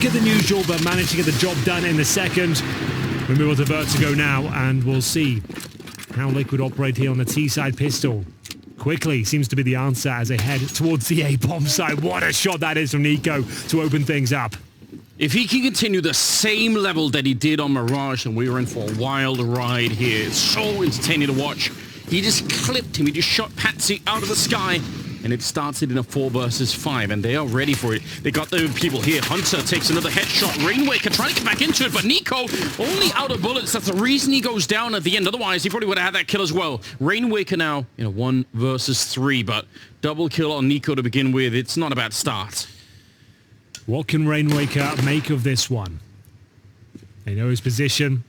Than usual, but managed to get the job done in the second. We move on to Vertigo now, and we'll see how Liquid operate here on the T-side pistol. Quickly seems to be the answer as they head towards the A-bomb side. What a shot that is from Nico to open things up. If he can continue the same level that he did on Mirage, and we were in for a wild ride here. It's so entertaining to watch. He just clipped him. He just shot Patsy out of the sky. And it starts it in a 4 versus 5, and they are ready for it. They got the people here. Hunter takes another headshot. Rainwaker trying to get back into it, but Nico only out of bullets. That's the reason he goes down at the end. Otherwise, he probably would have had that kill as well. Rainwaker now in a 1 versus 3, but double kill on Nico to begin with. It's not a bad start. What can Rainwaker make of this one? They know his position.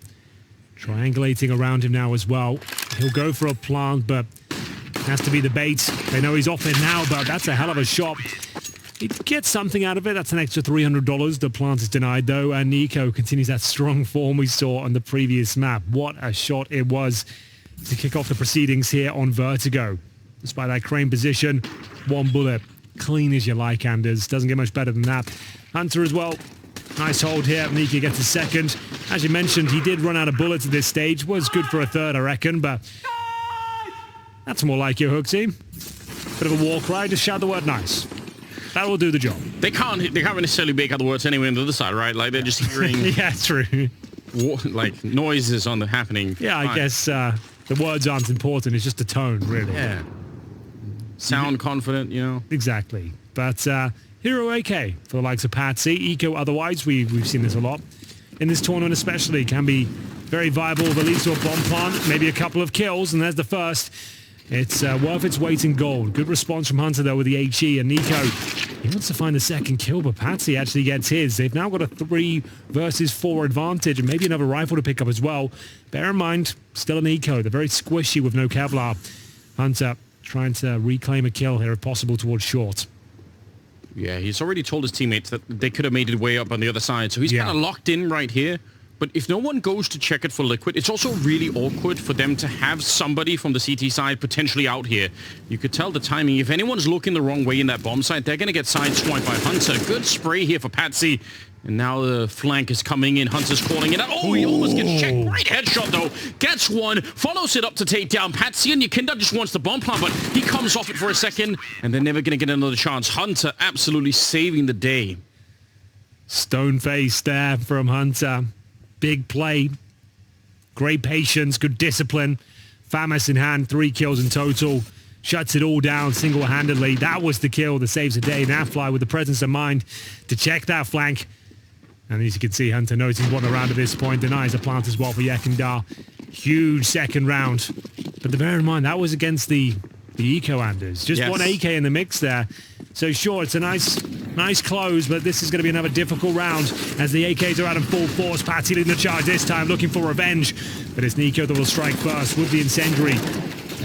Triangulating around him now as well. He'll go for a plant, but has to be the bait. They know he's off it now, but that's a hell of a shot. He gets something out of it. That's an extra $300. The plant is denied, though, and Nico continues that strong form we saw on the previous map. What a shot it was to kick off the proceedings here on Vertigo. Despite that crane position, 1 bullet. Clean as you like, Anders. Doesn't get much better than that. Hunter as well. Nice hold here. Nico gets a second. As you mentioned, he did run out of bullets at this stage. Was good for a third, I reckon, but that's more like your Hooksy. Bit of a war cry, just shout the word nice. That will do the job. They can't necessarily make out the words anyway on the other side, right? Like they're just hearing yeah, true. Like noises on the happening. Yeah, I guess the words aren't important, it's just the tone, really. Yeah. Sound confident, you know. Exactly. But Hero AK for the likes of Patsy. Eco otherwise, we've seen this a lot. In this tournament especially, can be very viable with a lead to a bomb plant, maybe a couple of kills, and there's the first. It's worth its weight in gold. Good response from Hunter, though, with the HE. And Nico, he wants to find the second kill, but Patsy actually gets his. They've now got a 3 versus 4 advantage, and maybe another rifle to pick up as well. Bear in mind, still an Eco. They're very squishy with no Kevlar. Hunter trying to reclaim a kill here, if possible, towards short. Yeah, he's already told his teammates that they could have made it way up on the other side, so he's kind of locked in right here. But if no one goes to check it for Liquid, it's also really awkward for them to have somebody from the CT side potentially out here. You could tell the timing. If anyone's looking the wrong way in that bomb site, they're going to get sideswiped by Hunter. Good spray here for Patsy. And now the flank is coming in. Hunter's calling it out. Oh, he almost gets checked. Great headshot, though. Gets one. Follows it up to take down Patsy. And Yakinda just wants the bomb plant, but he comes off it for a second. And they're never going to get another chance. Hunter absolutely saving the day. Stone face there from Hunter. Big play, great patience, good discipline. FAMAS in hand, 3 kills in total. Shuts it all down single-handedly. That was the kill that saves the day. Nafly with the presence of mind to check that flank. And as you can see, Hunter knows he's won the round at this point. Denies the plant as well for Yakinda. Huge second round. But bear in mind, that was against the Eco Anders. Just one AK in the mix there. So sure, it's a nice close, but this is going to be another difficult round as the AKs are out in full force. Patsy leading the charge this time, looking for revenge. But it's Nico that will strike first with the incendiary.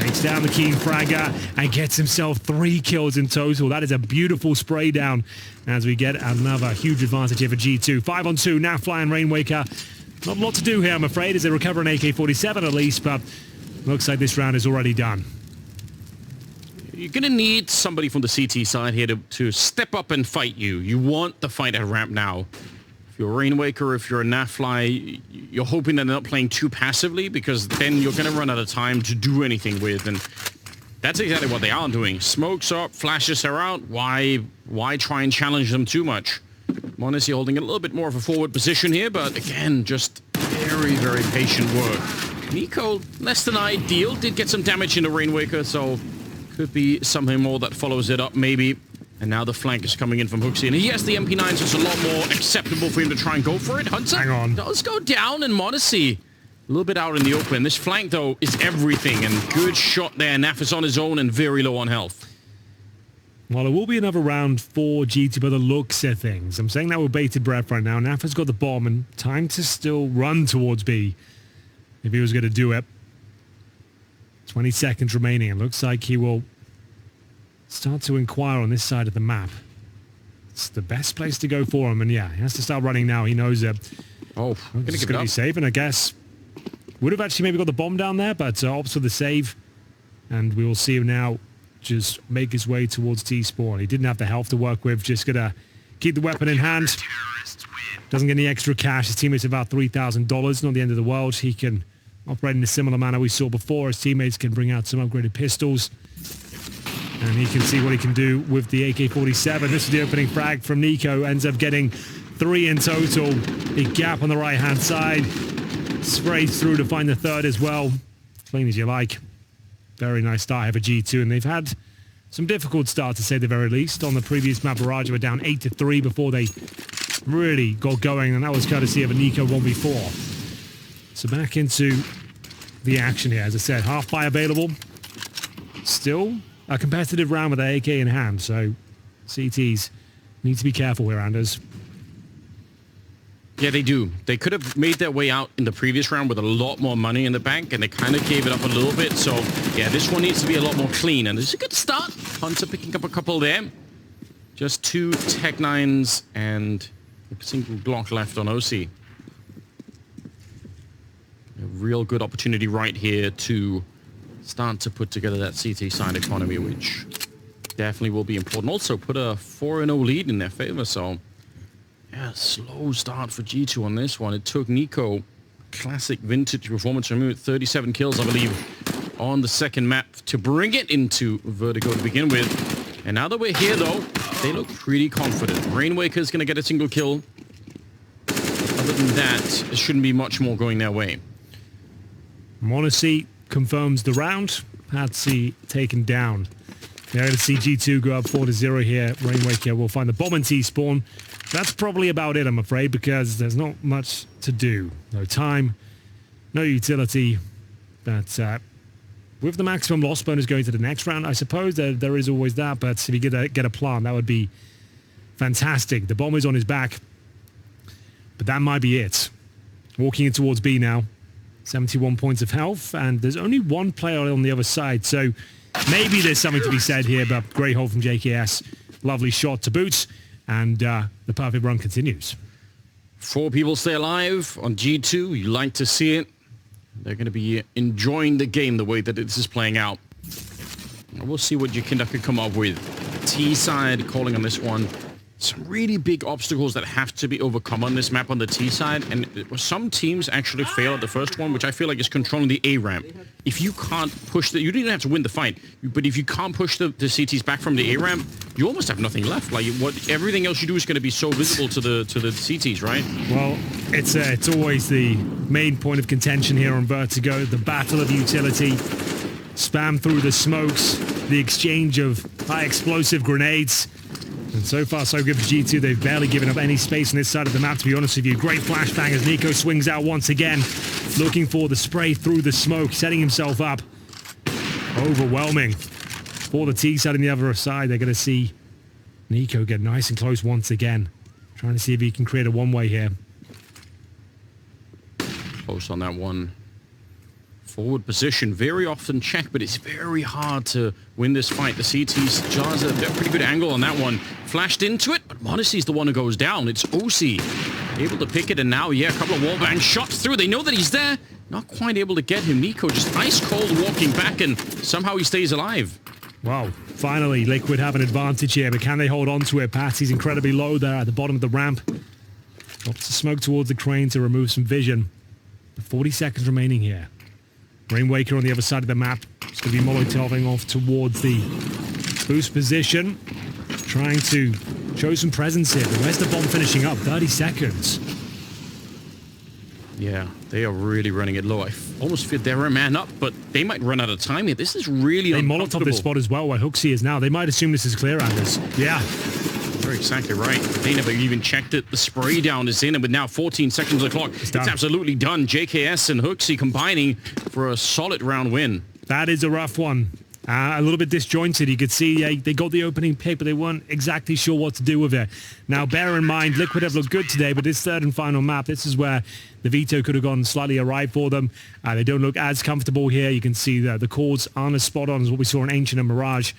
Takes down the Keen Fragger and gets himself 3 kills in total. That is a beautiful spray down as we get another huge advantage here for G2. 5 on 2, now flying Rainwaker. Not a lot to do here, I'm afraid, as they recover an AK-47 at least, but looks like this round is already done. You're going to need somebody from the CT side here to step up and fight you. You want the fight at ramp now. If you're a Rainwaker, if you're a Nafly, you're hoping that they're not playing too passively because then you're going to run out of time to do anything with. And that's exactly what they are doing. Smokes up, flashes are out. Why try and challenge them too much? m0NESY holding a little bit more of a forward position here, but again, just very, very patient work. Nico, less than ideal, did get some damage in the Rainwaker, so could be something more that follows it up, maybe. And now the flank is coming in from Hooksy. And he has the MP9, so it's a lot more acceptable for him to try and go for it. Hunter does go down, and m0NESY a little bit out in the open. This flank, though, is everything. And good shot there. Naf is on his own and very low on health. Well, it will be another round for G2 by the looks of things. I'm saying that with bated breath right now. Naf has got the bomb and time to still run towards B if he was going to do it. 20 seconds remaining. It looks like he will start to inquire on this side of the map. It's the best place to go for him. And yeah, he has to start running now. He knows it. Oh, it's going to be safe. And I guess would have actually maybe got the bomb down there, but opts for the save. And we will see him now just make his way towards T-spawn. He didn't have the health to work with. Just going to keep the weapon in hand. Doesn't get any extra cash. His teammates have about $3,000. Not the end of the world. He can operate in a similar manner we saw before. His teammates can bring out some upgraded pistols. And he can see what he can do with the AK-47. This is the opening frag from Nico. Ends up getting 3 in total. Big gap on the right-hand side. Sprays through to find the third as well. Clean as you like. Very nice start here for G2. And they've had some difficult start, to say the very least. On the previous map, Barrage were down 8-3 before they really got going. And that was courtesy of a Nico 1v4. So back into the action here. As I said, half buy available. Still a competitive round with the AK in hand, so CTs need to be careful here, Anders. Yeah, they do. They could have made their way out in the previous round with a lot more money in the bank, and they kind of gave it up a little bit. So, yeah, this one needs to be a lot more clean, and it's a good start. Hunter picking up a couple there. Just 2 Tech 9s and a single Glock left on OC. A real good opportunity right here to start to put together that CT side economy, which definitely will be important. Also put a 4-0 lead in their favor, so yeah, slow start for G2 on this one. It took Nico, classic vintage performance from him with 37 kills, I believe, on the second map to bring it into Vertigo to begin with. And now that we're here, though, they look pretty confident. Rainwaker's going to get a single kill. Other than that, there shouldn't be much more going their way. Monacy confirms the round. Patsy taken down. They're going to see G2 go up 4-0 here. Rainwaker will find the bomb and T-spawn. That's probably about it, I'm afraid, because there's not much to do. No time, no utility. But with the maximum loss bonus going to the next round, I suppose there is always that. But if you get a plant, that would be fantastic. The bomb is on his back. But that might be it. Walking in towards B now. 71 points of health, and there's only one player on the other side, so maybe there's something to be said here, but great hold from JKS. Lovely shot to boots, and the perfect run continues. 4 people stay alive on G2. You like to see it. They're going to be enjoying the game the way that this is playing out. And we'll see what Yakinda could come up with. T side calling on this one. Some really big obstacles that have to be overcome on this map on the T side, and some teams actually fail at the first one, which I feel like is controlling the A ramp. If you can't push you don't even have to win the fight, but if you can't push the CTs back from the A ramp, you almost have nothing left. Like everything else you do is going to be so visible to the CTs, right? Well, it's always the main point of contention here on Vertigo, the battle of utility. Spam through the smokes, the exchange of high explosive grenades. And so far, so good for G2. They've barely given up any space on this side of the map, to be honest with you. Great flashbang as Nico swings out once again, looking for the spray through the smoke, setting himself up. Overwhelming. For the T side and the other side, they're going to see Nico get nice and close once again. Trying to see if he can create a one-way here. Close on that one. Forward position, very often checked, but it's very hard to win this fight. The CT's Jars a pretty good angle on that one. Flashed into it, but Monacy's the one who goes down. It's OC able to pick it, and now, yeah, a couple of wallbang shots through. They know that he's there. Not quite able to get him. Nico just ice cold walking back, and somehow he stays alive. Wow, finally Liquid have an advantage here, but can they hold on to it? Patsy's incredibly low there at the bottom of the ramp. Drops the smoke towards the crane to remove some vision. 40 seconds remaining here. Rainwaker on the other side of the map. It's going to be Molotoving off towards the boost position. Trying to show some presence here. But where's the bomb finishing up? 30 seconds. Yeah, they are really running it low. I almost feel they're a man up, but they might run out of time here. This is really uncomfortable. They Molotov this spot as well, where Hooksy is now. They might assume this is clear, Anders. Yeah. You're exactly right. They never even checked it. The spray down is in, and with now 14 seconds on the clock, it's absolutely done. JKS and Hooksy combining for a solid round win. That is a rough one. A little bit disjointed. You could see they got the opening pick, but they weren't exactly sure what to do with it. Now, bear in mind, Liquid have looked good today, but this third and final map, this is where the veto could have gone slightly awry for them. They don't look as comfortable here. You can see the calls aren't as spot on as what we saw in Ancient and Mirage.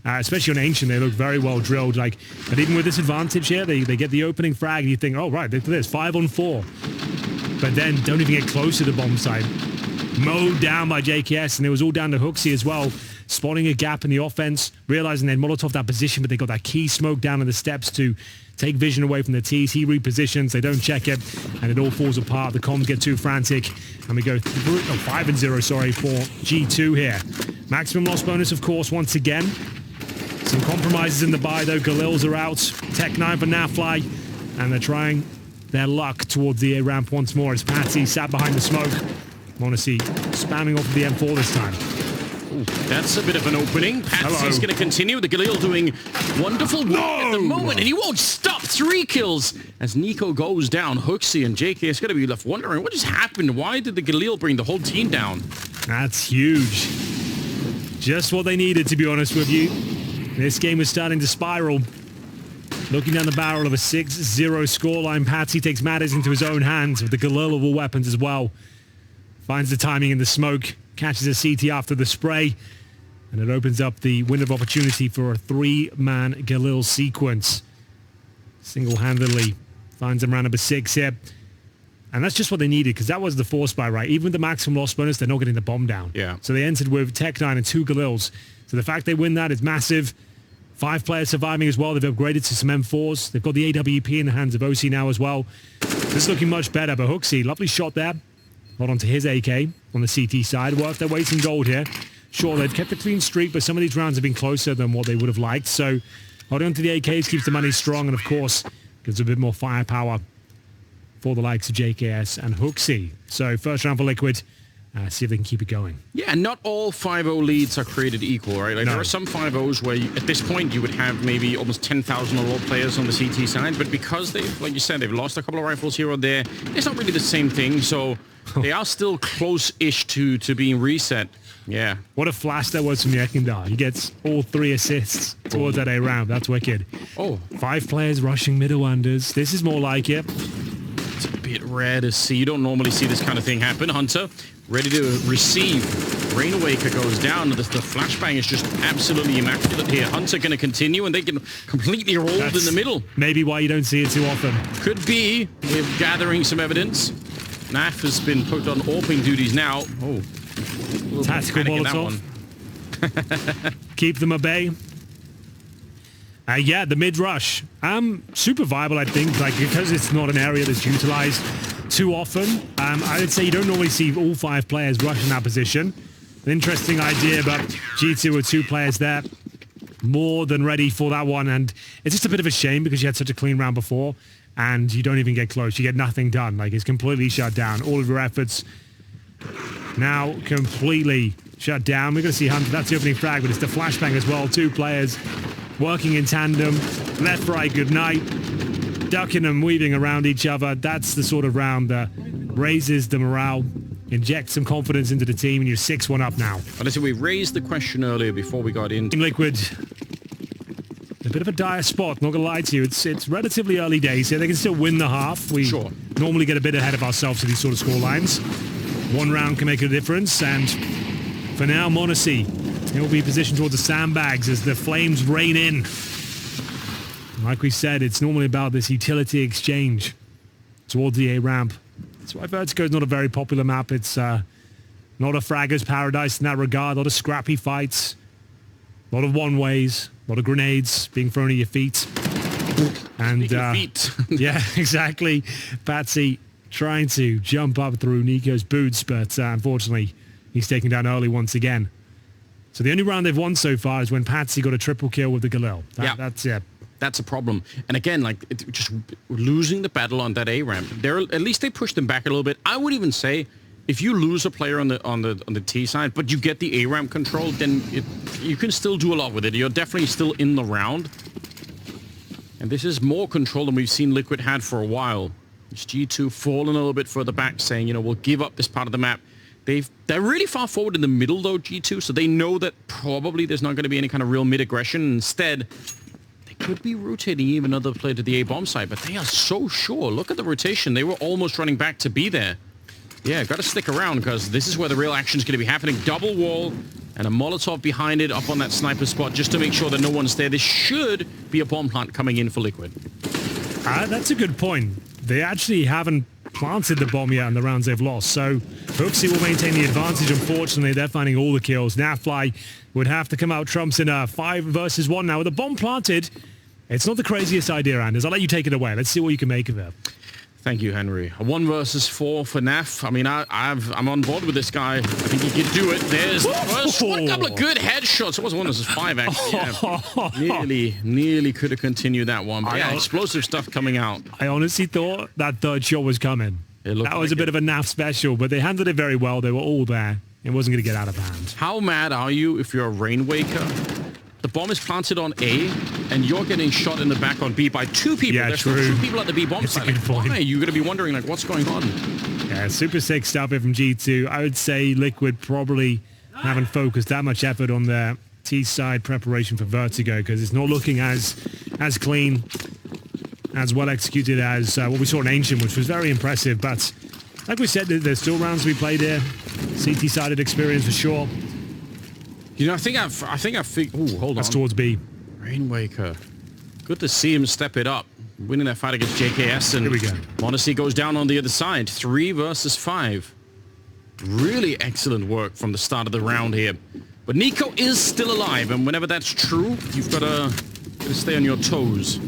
Especially on Ancient, they look very well drilled. But even with this advantage here, they get the opening frag, and you think, oh, right, look at this, 5 on 4. But then don't even get close to the bomb site. Mowed down by JKS, and it was all down to Hooksy as well. spotting a gap in the offense, realizing they'd Molotov that position, but they got that key smoke down in the steps to take vision away from the T's. He repositions, they don't check it, and it all falls apart. The comms get too frantic, and we go 5-0, sorry, for G2 here. Maximum loss bonus, of course, once again. Some compromises in the buy, though. Galils are out. Tech 9 for Nafly, and they're trying their luck towards the A ramp once more as Patsy sat behind the smoke. Monacy spamming off of the M4 this time. Ooh, that's a bit of an opening. Patsy's going to continue. The Galil doing wonderful work at the moment, and he won't stop. 3 kills as Nico goes down. Hooksy and JK is going to be left wondering what just happened. Why did the Galil bring the whole team down? That's huge. Just what they needed, to be honest with you. This game was starting to spiral. Looking down the barrel of a 6-0 scoreline, Patsy takes matters into his own hands with the Galil of all weapons as well. Finds the timing in the smoke, catches a CT after the spray, and it opens up the window of opportunity for a 3-man Galil sequence. Single-handedly finds him round number 6 here. And that's just what they needed, because that was the force buy, right? Even with the maximum loss bonus, they're not getting the bomb down. Yeah. So they entered with Tech 9 and 2 Galils. So the fact they win that is massive. 5 players surviving as well. They've upgraded to some M4s. They've got the AWP in the hands of OC now as well. This is looking much better, but Hooksy, lovely shot there. Hold on to his AK on the CT side. Worth their weight in gold here. Sure, they've kept a clean streak, but some of these rounds have been closer than what they would have liked. So holding on to the AKs keeps the money strong, and of course, gives a bit more firepower for the likes of JKS and Hooksy. So first round for Liquid. See if they can keep it going. Yeah, not all 5-0 leads are created equal, right? Like, there are some 5-0s where at this point you would have maybe almost 10,000 or more players on the CT side, but because they've, like you said, they've lost a couple of rifles here or there, it's not really the same thing, so they are still close-ish to being reset. Yeah. What a flash that was from Yekindar. He gets all 3 assists towards that A round. That's wicked. Oh. 5 players rushing middle unders. This is more like it. It's a bit rare to see. You don't normally see this kind of thing happen. Hunter ready to receive. Rainawaker goes down. The flashbang is just absolutely immaculate here. Hunter going to continue, and they can completely rolled in the middle. Maybe why you don't see it too often. Could be. We're gathering some evidence. Naf has been put on AWPing duties now. Oh. Tactical Molotov. Keep them at bay. Yeah, the mid-rush. Super viable, I think, like, because it's not an area that's utilized too often. I would say you don't normally see all 5 players rush in that position. An interesting idea, but G2 with 2 players there. More than ready for that one, and it's just a bit of a shame because you had such a clean round before, and you don't even get close. You get nothing done. Like, it's completely shut down. All of your efforts now completely shut down. We're going to see Hunter. That's the opening frag, but it's the flashbang as well. 2 players working in tandem. Left, right, good night. Ducking and weaving around each other. That's the sort of round that raises the morale, injects some confidence into the team, and you're 6-1 up now. Well, listen, we raised the question earlier before we got into Liquid. A bit of a dire spot, not going to lie to you. It's relatively early days here. They can still win the half. We normally get a bit ahead of ourselves with these sort of score lines. 1 round can make a difference, and for now, Monacy, he'll be positioned towards the sandbags as the flames rain in. Like we said, it's normally about this utility exchange towards the A ramp. That's why Vertigo is not a very popular map. It's not a fragger's paradise in that regard. A lot of scrappy fights, a lot of one-ways, a lot of grenades being thrown at your feet. And yeah, exactly. Patsy trying to jump up through Nico's boots, but unfortunately, he's taken down early once again. So the only round they've won so far is when Patsy got a triple kill with the Galil. That's it. That's a problem. And again, like, just losing the battle on that A ramp. At least they pushed them back a little bit. I would even say, if you lose a player on the T side, but you get the A ramp control, then you can still do a lot with it. You're definitely still in the round. And this is more control than we've seen Liquid had for a while. It's G2 falling a little bit further back, saying, you know, we'll give up this part of the map. They're really far forward in the middle, though, G2, so they know that probably there's not going to be any kind of real mid-aggression. Instead, they could be rotating even another player to the A-bomb side, but they are so sure. Look at the rotation. They were almost running back to be there. Yeah, got to stick around, because this is where the real action is going to be happening. Double wall and a Molotov behind it up on that sniper spot just to make sure that no one's there. There should be a bomb plant coming in for Liquid. That's a good point. They actually haven't planted the bomb yet in the rounds they've lost. So Hooksy will maintain the advantage. Unfortunately, they're finding all the kills. Nafly would have to come out trumps in a 5 versus 1 now. With the bomb planted, it's not the craziest idea, Anders. I'll let you take it away. Let's see what you can make of it. Thank you, Henry. A 1 versus 4 for Naf. I mean, I'm on board with this guy. I think he can do it. There's the first one. A couple of good headshots. It was 1 versus 5, actually. Yeah. Nearly could have continued that one. But yeah, explosive stuff coming out. I honestly thought that third shot was coming. That was like a bit of a Naf special, but they handled it very well. They were all there. It wasn't going to get out of hand. How mad are you if you're a Rainwaker? The bomb is planted on A, and you're getting shot in the back on B by 2 people. Yeah, There's true. 2 people at the B bomb site. Why? You're going to be wondering, like, what's going on? Yeah, super sick stuff here from G2. I would say Liquid probably haven't focused that much effort on their T-side preparation for Vertigo because it's not looking as clean, as well executed as what we saw in Ancient, which was very impressive. But like we said, there's still rounds to be played here. CT-sided experience for sure. You know, I think ooh, hold on. That's towards B. Rainwaker. Good to see him step it up. Winning that fight against JKS, and Here we go. Modesty goes down on the other side. 3 versus 5. Really excellent work from the start of the round here. But Nico is still alive, and whenever that's true, you've got to stay on your toes.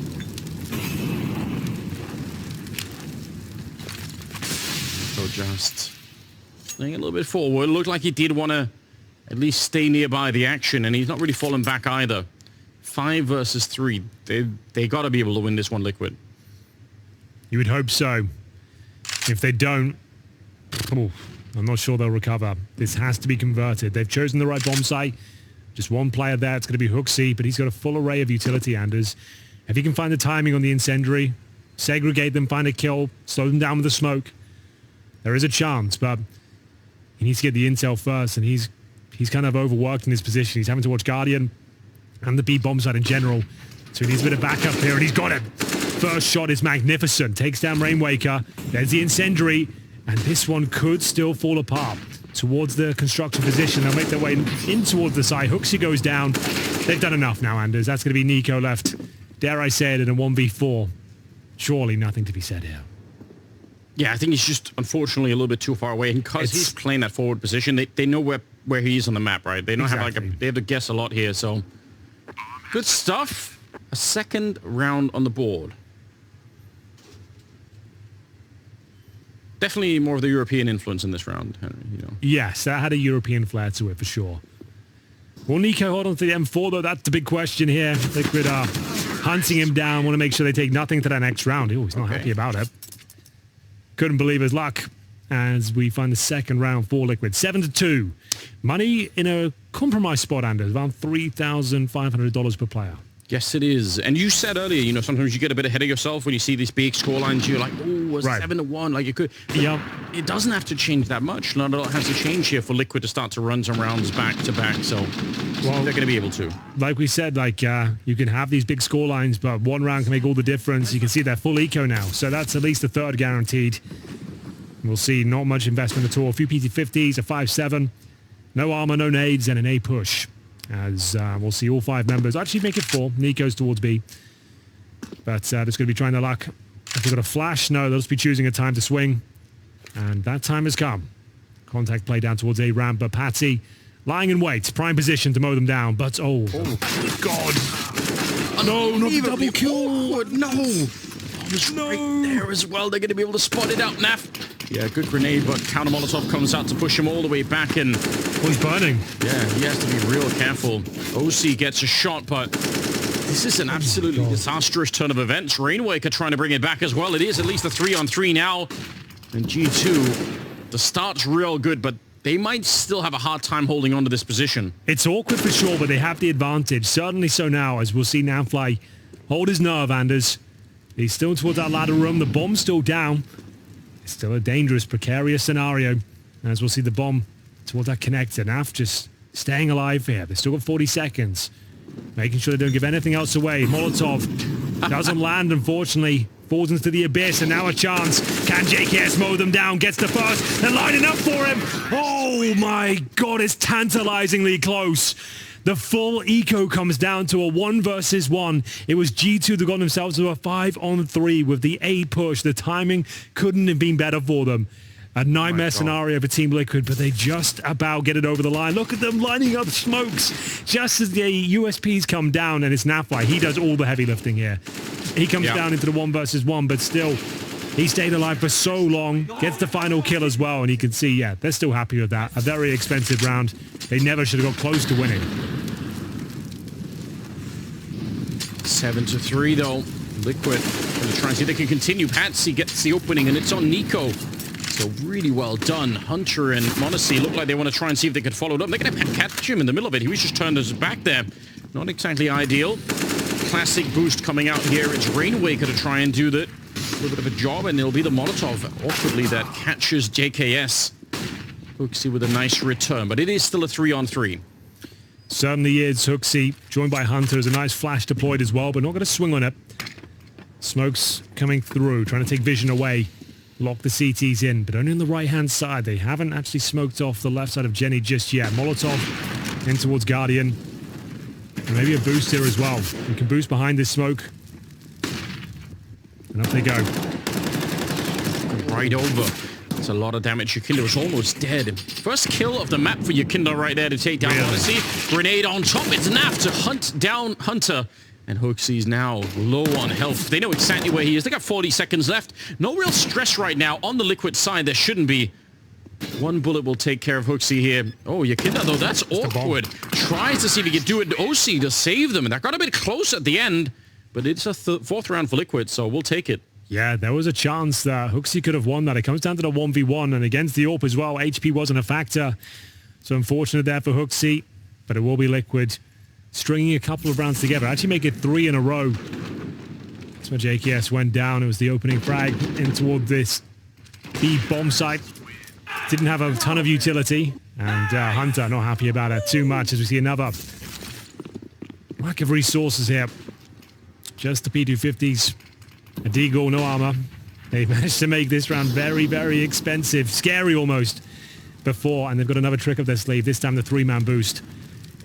So just staying a little bit forward. Looked like he did want to at least stay nearby the action, and he's not really fallen back either. 5 versus 3. They got to be able to win this one, Liquid. You would hope so. If they don't, I'm not sure they'll recover. This has to be converted. They've chosen the right bomb site. Just one player there. It's going to be Hooksy, but he's got a full array of utility, Anders. If he can find the timing on the incendiary, segregate them, find a kill, slow them down with the smoke, there is a chance, but he needs to get the intel first, and he's kind of overworked in his position. He's having to watch Guardian and the B bomb site in general. So he needs a bit of backup here, and he's got it. First shot is magnificent. Takes down Rainwaker. There's the incendiary, and this one could still fall apart towards the construction position. They'll make their way in towards the side. Hooksy goes down. They've done enough now, Anders. That's going to be Nico left. Dare I say it, in a 1v4. Surely nothing to be said here. Yeah, I think he's just, unfortunately, a little bit too far away. And because he's playing that forward position, they know where he is on the map, right? They don't have they have to guess a lot here, so good stuff. A second round on the board. Definitely more of the European influence in this round, Henry, you know. Yes, that had a European flair to it for sure. Will Nico hold on to the M4 though? That's the big question here. Liquid are hunting him down, want to make sure they take nothing to that next round. Oh, he's not happy about it. Couldn't believe his luck as we find the second round for Liquid. 7-2. Money in a compromised spot, Anders. Around $3,500 per player. Yes, it is. And you said earlier, you know, sometimes you get a bit ahead of yourself when you see these big score lines. You're like, oh, it's 7-1. Like, you could. Yeah. It doesn't have to change that much. Not a lot has to change here for Liquid to start to run some rounds back to back. So they're going to be able to. Like we said, you can have these big score lines, but one round can make all the difference. You can see they're full eco now. So that's at least a third guaranteed. We'll see not much investment at all. A few PT50s, a 5-7. No armor, no nades, and an A push. As we'll see all 5 members actually make it 4. Nico's towards B. But they're just going to be trying their luck. If they've got a flash, no, they'll just be choosing a time to swing. And that time has come. Contact play down towards A ramp, but Patsy lying in wait. Prime position to mow them down. But, oh God. No, not the double kill. No. It's right there as well. They're going to be able to spot it out. Naf. Yeah, good grenade, but counter Molotov comes out to push him all the way back. And he's burning. Yeah, he has to be real careful. OC gets a shot, but this is an absolutely disastrous turn of events. Rainwaker trying to bring it back as well. It is at least a 3-on-3 now. And G2, the start's real good, but they might still have a hard time holding on to this position. It's awkward for sure, but they have the advantage. Certainly so now, as we'll see Nafly hold his nerve, Anders. He's still towards that ladder room. The bomb's still down. It's still a dangerous, precarious scenario. As we'll see the bomb towards that connector. Naf just staying alive here. They've still got 40 seconds. Making sure they don't give anything else away. Molotov doesn't land, unfortunately. Falls into the abyss, and now a chance. Can JKS mow them down? Gets the first. They're lining up for him. Oh my God, it's tantalizingly close. The full eco comes down to a 1 versus 1. It was G2 that got themselves to a 5-on-3 with the A push. The timing couldn't have been better for them. A nightmare scenario for Team Liquid, but they just about get it over the line. Look at them lining up smokes just as the USPs come down, and it's Nafly. He does all the heavy lifting here. He comes down into the 1 versus 1, but still, he stayed alive for so long, gets the final kill as well, and you can see, yeah, they're still happy with that. A very expensive round. They never should have got close to winning. 7-3 though. Liquid going to try and see if they can continue. Patsy gets the opening, and it's on Nico. So really well done. Hunter and Monacy look like they want to try and see if they could follow it up. They're going to catch him in the middle of it. He was just turned his back there. Not exactly ideal. Classic boost coming out here. It's Rainwaker to try and do that. A little bit of a job, and it'll be the Molotov, awkwardly, that catches JKS. Hooksy with a nice return, but it is still a 3-on-3. Certainly is. Hooksy, joined by Hunter, is a nice flash deployed as well, but not going to swing on it. Smokes coming through, trying to take vision away. Lock the CTs in, but only on the right-hand side. They haven't actually smoked off the left side of Jenny just yet. Molotov in towards Guardian. And maybe a boost here as well. We can boost behind this smoke. And up they go. Right over. That's a lot of damage. Yakinda was almost dead. First kill of the map for Yakinda right there to take down Odyssey. Grenade on top. It's Naf to hunt down Hunter. And Hooksy's now low on health. They know exactly where he is. They got 40 seconds left. No real stress right now on the Liquid side. There shouldn't be. One bullet will take care of Hooksy here. Oh, Yakinda, though, that's awkward. Tries to see if he can do it to OC to save them. And that got a bit close at the end. But it's a fourth round for Liquid, so we'll take it. Yeah, there was a chance that Hooksy could have won that. It comes down to the 1v1, and against the AWP as well, HP wasn't a factor. So unfortunate there for Hooksy, but it will be Liquid stringing a couple of rounds together. Actually make it 3 in a row. That's where JKS went down. It was the opening frag in toward this B bomb site. Didn't have a ton of utility, and Hunter not happy about it too much as we see another lack of resources here. Just the P250s. A Deagle, no armor. They managed to make this round very, very expensive. Scary almost before, and they've got another trick up their sleeve. This time the 3-man boost.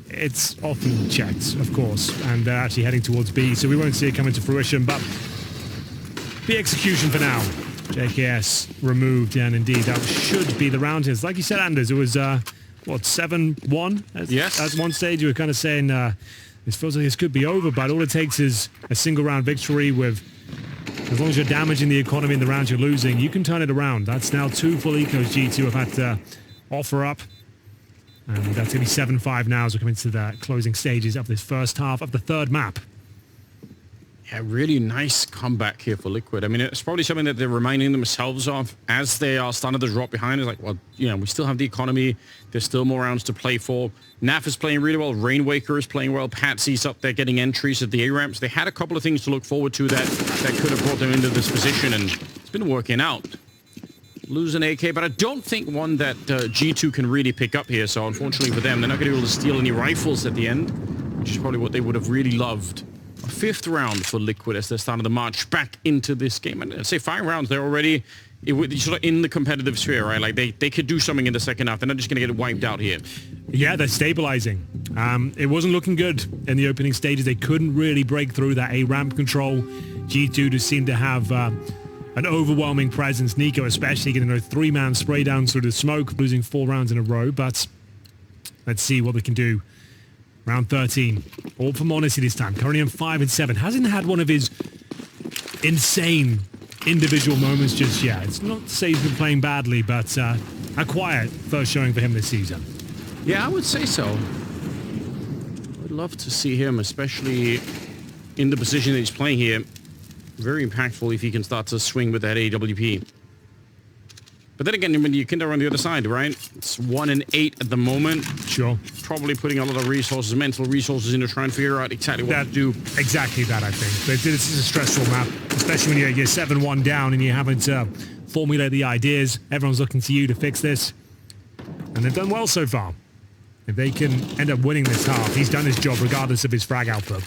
It's often checked, of course, and they're actually heading towards B, so we won't see it come into fruition, but the execution for now. JKS removed, and indeed that should be the round here. Like you said, Anders, it was, what, 7-1? Yes. At one stage you were kind of saying, this feels like this could be over, but all it takes is a single round victory with, as long as you're damaging the economy in the rounds you're losing, you can turn it around. That's now 2 full ecos G2 have had to offer up. And that's going to be 7-5 now as we come into the closing stages of this first half of the third map. Yeah, really nice comeback here for Liquid. I mean, it's probably something that they're reminding themselves of as they are starting to drop behind. It's like, well, you know, we still have the economy. There's still more rounds to play for. Naf is playing really well. Rainwaker is playing well. Patsy's up there getting entries at the A-ramps. They had a couple of things to look forward to that could have brought them into this position, and it's been working out. Lose an AK, but I don't think one that G2 can really pick up here. So unfortunately for them, they're not going to be able to steal any rifles at the end, which is probably what they would have really loved. A 5th round for Liquid as they're starting to march back into this game. And I'd say 5 rounds, they're already sort of in the competitive sphere, right? Like they could do something in the second half. They're not just going to get wiped out here. Yeah, they're stabilizing. It wasn't looking good in the opening stages. They couldn't really break through that A-ramp control. G2 just seemed to have an overwhelming presence. Nico especially getting a 3-man spray down through the smoke, losing 4 rounds in a row. But let's see what they can do. Round 13. All for Monacy this time. Currently on 5-7. Hasn't had one of his insane individual moments just yet. It's not to say he's been playing badly, but a quiet first showing for him this season. Yeah, I would say so. I'd love to see him, especially in the position that he's playing here. Very impactful if he can start to swing with that AWP. But then again, when you can on the other side, right? It's 1-8 at the moment. Sure. Probably putting a lot of resources, mental resources in to try and figure out exactly what to do. Exactly that, I think. But this is a stressful map, especially when you're 7-1 down and you haven't formulate the ideas. Everyone's looking to you to fix this. And they've done well so far. If they can end up winning this half, he's done his job regardless of his frag output.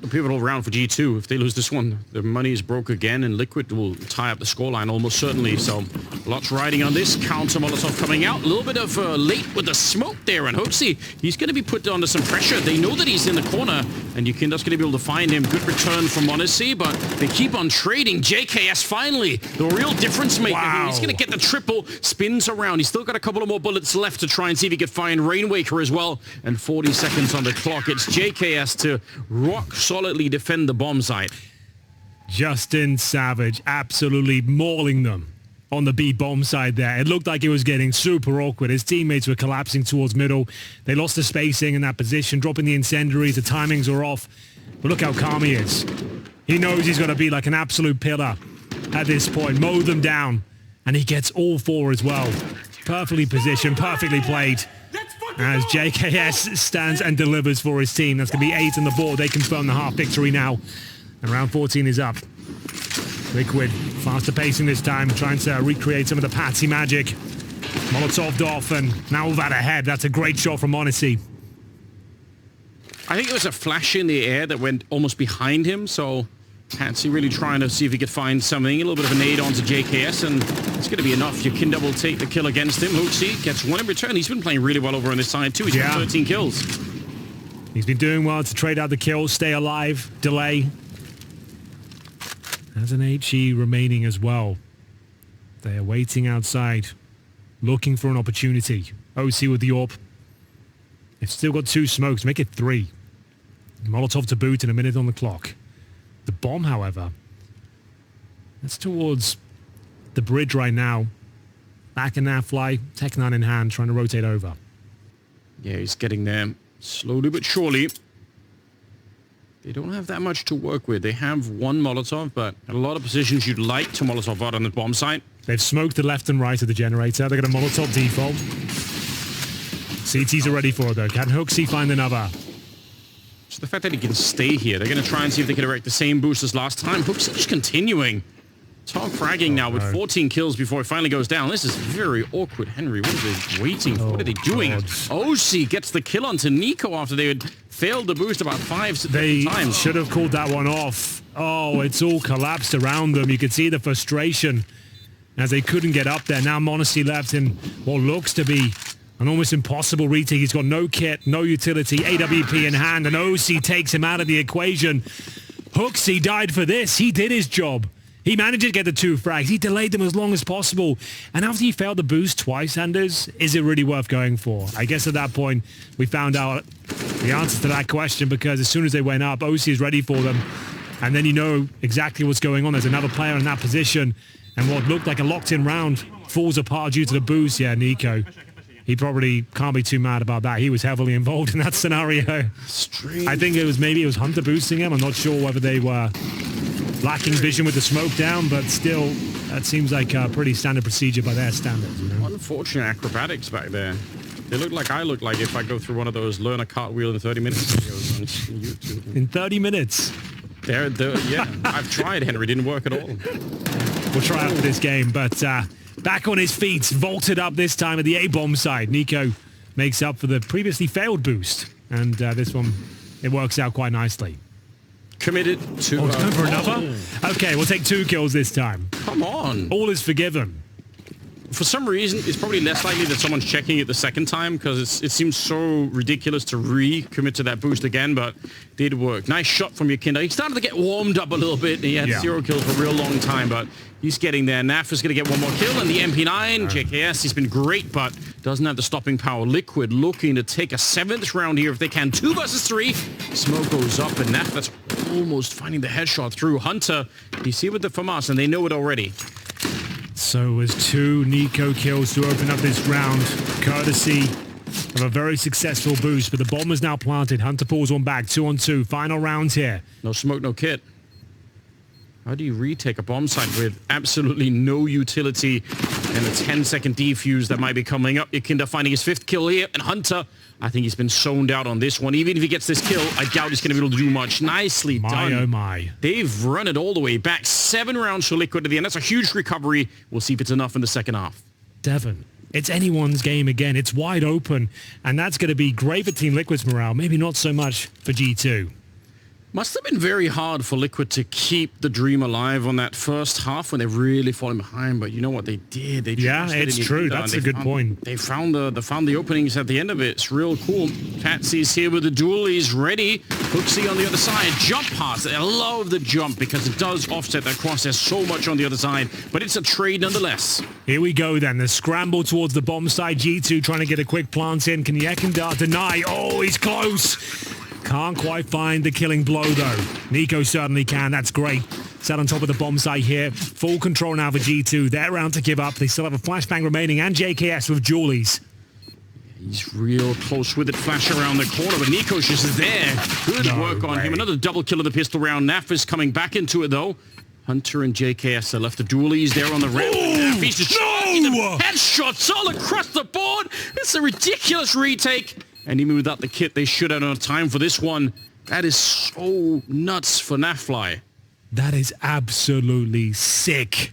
A pivotal round for G2. If they lose this one, their money is broke again, and Liquid will tie up the scoreline almost certainly. So lots riding on this. Counter Molotov coming out. A little bit of late with the smoke there, and Hoaxie, he's going to be put under some pressure. They know that he's in the corner, and Yukinda's going to be able to find him. Good return from Odyssey, but they keep on trading. JKS finally, the real difference maker. Wow. He's going to get the triple, spins around. He's still got a couple of more bullets left to try and see if he could find Rainwaker as well. And 40 seconds on the clock. It's JKS to rock solidly defend the bomb site. Justin Savage absolutely mauling them on the B bomb side there. It looked like it was getting super awkward. His teammates were collapsing towards middle. They lost the spacing in that position, dropping the incendiaries. The timings are off. But look how calm he is. He knows he's going to be like an absolute pillar at this point. Mow them down. And he gets all four as well. Perfectly positioned, perfectly played. As JKS stands and delivers for his team. That's going to be 8 on the board. They confirm the half victory now. And round 14 is up. Liquid, faster pacing this time, trying to recreate some of the Patsy magic. Molotov'd off, and now that ahead. That's a great shot from Odyssey. I think it was a flash in the air that went almost behind him, so Patsy really trying to see if he could find something. A little bit of a nade onto JKS, and it's going to be enough. Yukinda will take the kill against him. Hoaxie gets one in return. He's been playing really well over on this side too. He's got 13 kills. He's been doing well to trade out the kills, stay alive, delay. Has an HE remaining as well. They are waiting outside, looking for an opportunity. OC with the AWP. They've still got 2 smokes, make it 3. Molotov to boot and a minute on the clock. The bomb, however, that's towards the bridge right now. Back in that fly, Tech 9 in hand, trying to rotate over. Yeah, he's getting there slowly but surely. They don't have that much to work with. They have 1 Molotov, but a lot of positions you'd like to Molotov out on the bomb site. They've smoked the left and right of the generator. They're going to Molotov default. CT's are ready for it, though. Can Hoaxie find another? So the fact that he can stay here, they're going to try and see if they can erect the same boost as last time. Hoaxie just continuing. Top fragging now with 14 kills before it finally goes down. This is very awkward. Henry, what are they waiting for? What are they doing? OC gets the kill onto Nico after they had failed the boost about 5 times. They should have called that one off. Oh, it's all collapsed around them. You could see the frustration as they couldn't get up there. Now Monacy left in what looks to be an almost impossible retake. He's got no kit, no utility, AWP in hand, and OC takes him out of the equation. Hoaxie died for this. He did his job. He managed to get the 2 frags. He delayed them as long as possible. And after he failed the boost twice, Anders, is it really worth going for? I guess at that point, we found out the answer to that question, because as soon as they went up, OC is ready for them. And then you know exactly what's going on. There's another player in that position. And what looked like a locked-in round falls apart due to the boost. Yeah, Nico. He probably can't be too mad about that. He was heavily involved in that scenario. Strange. I think it was Hunter boosting him. I'm not sure whether they were lacking vision with the smoke down, but still, that seems like a pretty standard procedure by their standards. You know? Unfortunate acrobatics back there. They look like I look like if I go through one of those learn a cartwheel in 30 minutes videos on YouTube. In 30 minutes? Yeah, I've tried, Henry. Didn't work at all. We'll try after this game, but back on his feet, vaulted up this time at the A-bomb side. Nico makes up for the previously failed boost, and this one, it works out quite nicely. Committed to... Oh, time for another? Okay, we'll take 2 kills this time. Come on. All is forgiven. For some reason, it's probably less likely that someone's checking it the second time, because it seems so ridiculous to recommit to that boost again, but did work. Nice shot from Yukinda. He started to get warmed up a little bit. He had 0 kills for a real long time, but he's getting there. Naf is going to get 1 more kill, and the MP9, JKS, he's been great, but doesn't have the stopping power. Liquid looking to take a 7th round here if they can. 2 versus 3. Smoke goes up, and Naf, that's almost finding the headshot through. Hunter, you see with the FAMAS, and they know it already. So was 2 Nico kills to open up this round, courtesy of a very successful boost, but the bomb is now planted. Hunter pulls one back, 2 on 2, final round here. No smoke, no kit. How do you retake a bomb site with absolutely no utility and a 10-second defuse that might be coming up? Yukinda finding his 5th kill here, and Hunter, I think he's been zoned out on this one. Even if he gets this kill, I doubt he's going to be able to do much. Nicely done. Oh my. They've run it all the way back. 7 rounds for Liquid at the end. That's a huge recovery. We'll see if it's enough in the second half. Devon, it's anyone's game again. It's wide open, and that's going to be great for Team Liquid's morale. Maybe not so much for G2. Must have been very hard for Liquid to keep the dream alive on that first half when they really fallen behind. But you know what they did? They it's true. That's a good point. They found the openings at the end of it. It's real cool. Patsy's here with the duel. He's ready. Hooksy on the other side. Jump pass. I love the jump because it does offset that cross. There's so much on the other side, but it's a trade nonetheless. Here we go then. The scramble towards the bomb side. G2 trying to get a quick plant in. Can Yekindar deny? Oh, he's close. Can't quite find the killing blow, though. Nico certainly can. That's great. Sat on top of the bomb site here. Full control now for G2. They're around to give up. They still have a flashbang remaining and JKS with Julies. He's real close with it. Flash around the corner, but Nico's just there. Good work on him. Another double kill of the pistol round. Naf is coming back into it, though. Hunter and JKS are left. The dualies there on the ramp. He's just headshots all across the board. It's a ridiculous retake. And even without the kit, they should have enough time for this one. That is so nuts for Nafly. That is absolutely sick.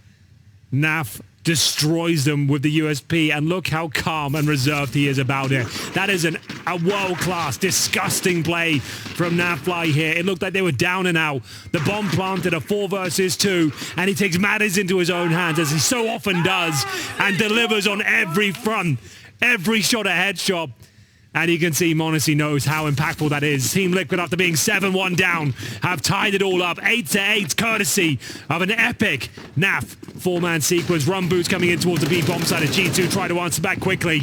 Naf destroys them with the USP, and look how calm and reserved he is about it. That is a world-class, disgusting play from Nafly here. It looked like they were down and out. The bomb planted a 4 versus 2, and he takes matters into his own hands, as he so often does, and delivers on every front. Every shot a headshot. And you can see m0NESY knows how impactful that is. Team Liquid, after being 7-1 down, have tied it all up. 8-8, courtesy of an epic NAF 4-man sequence. Run boost coming in towards the B bomb side as G2 try to answer back quickly.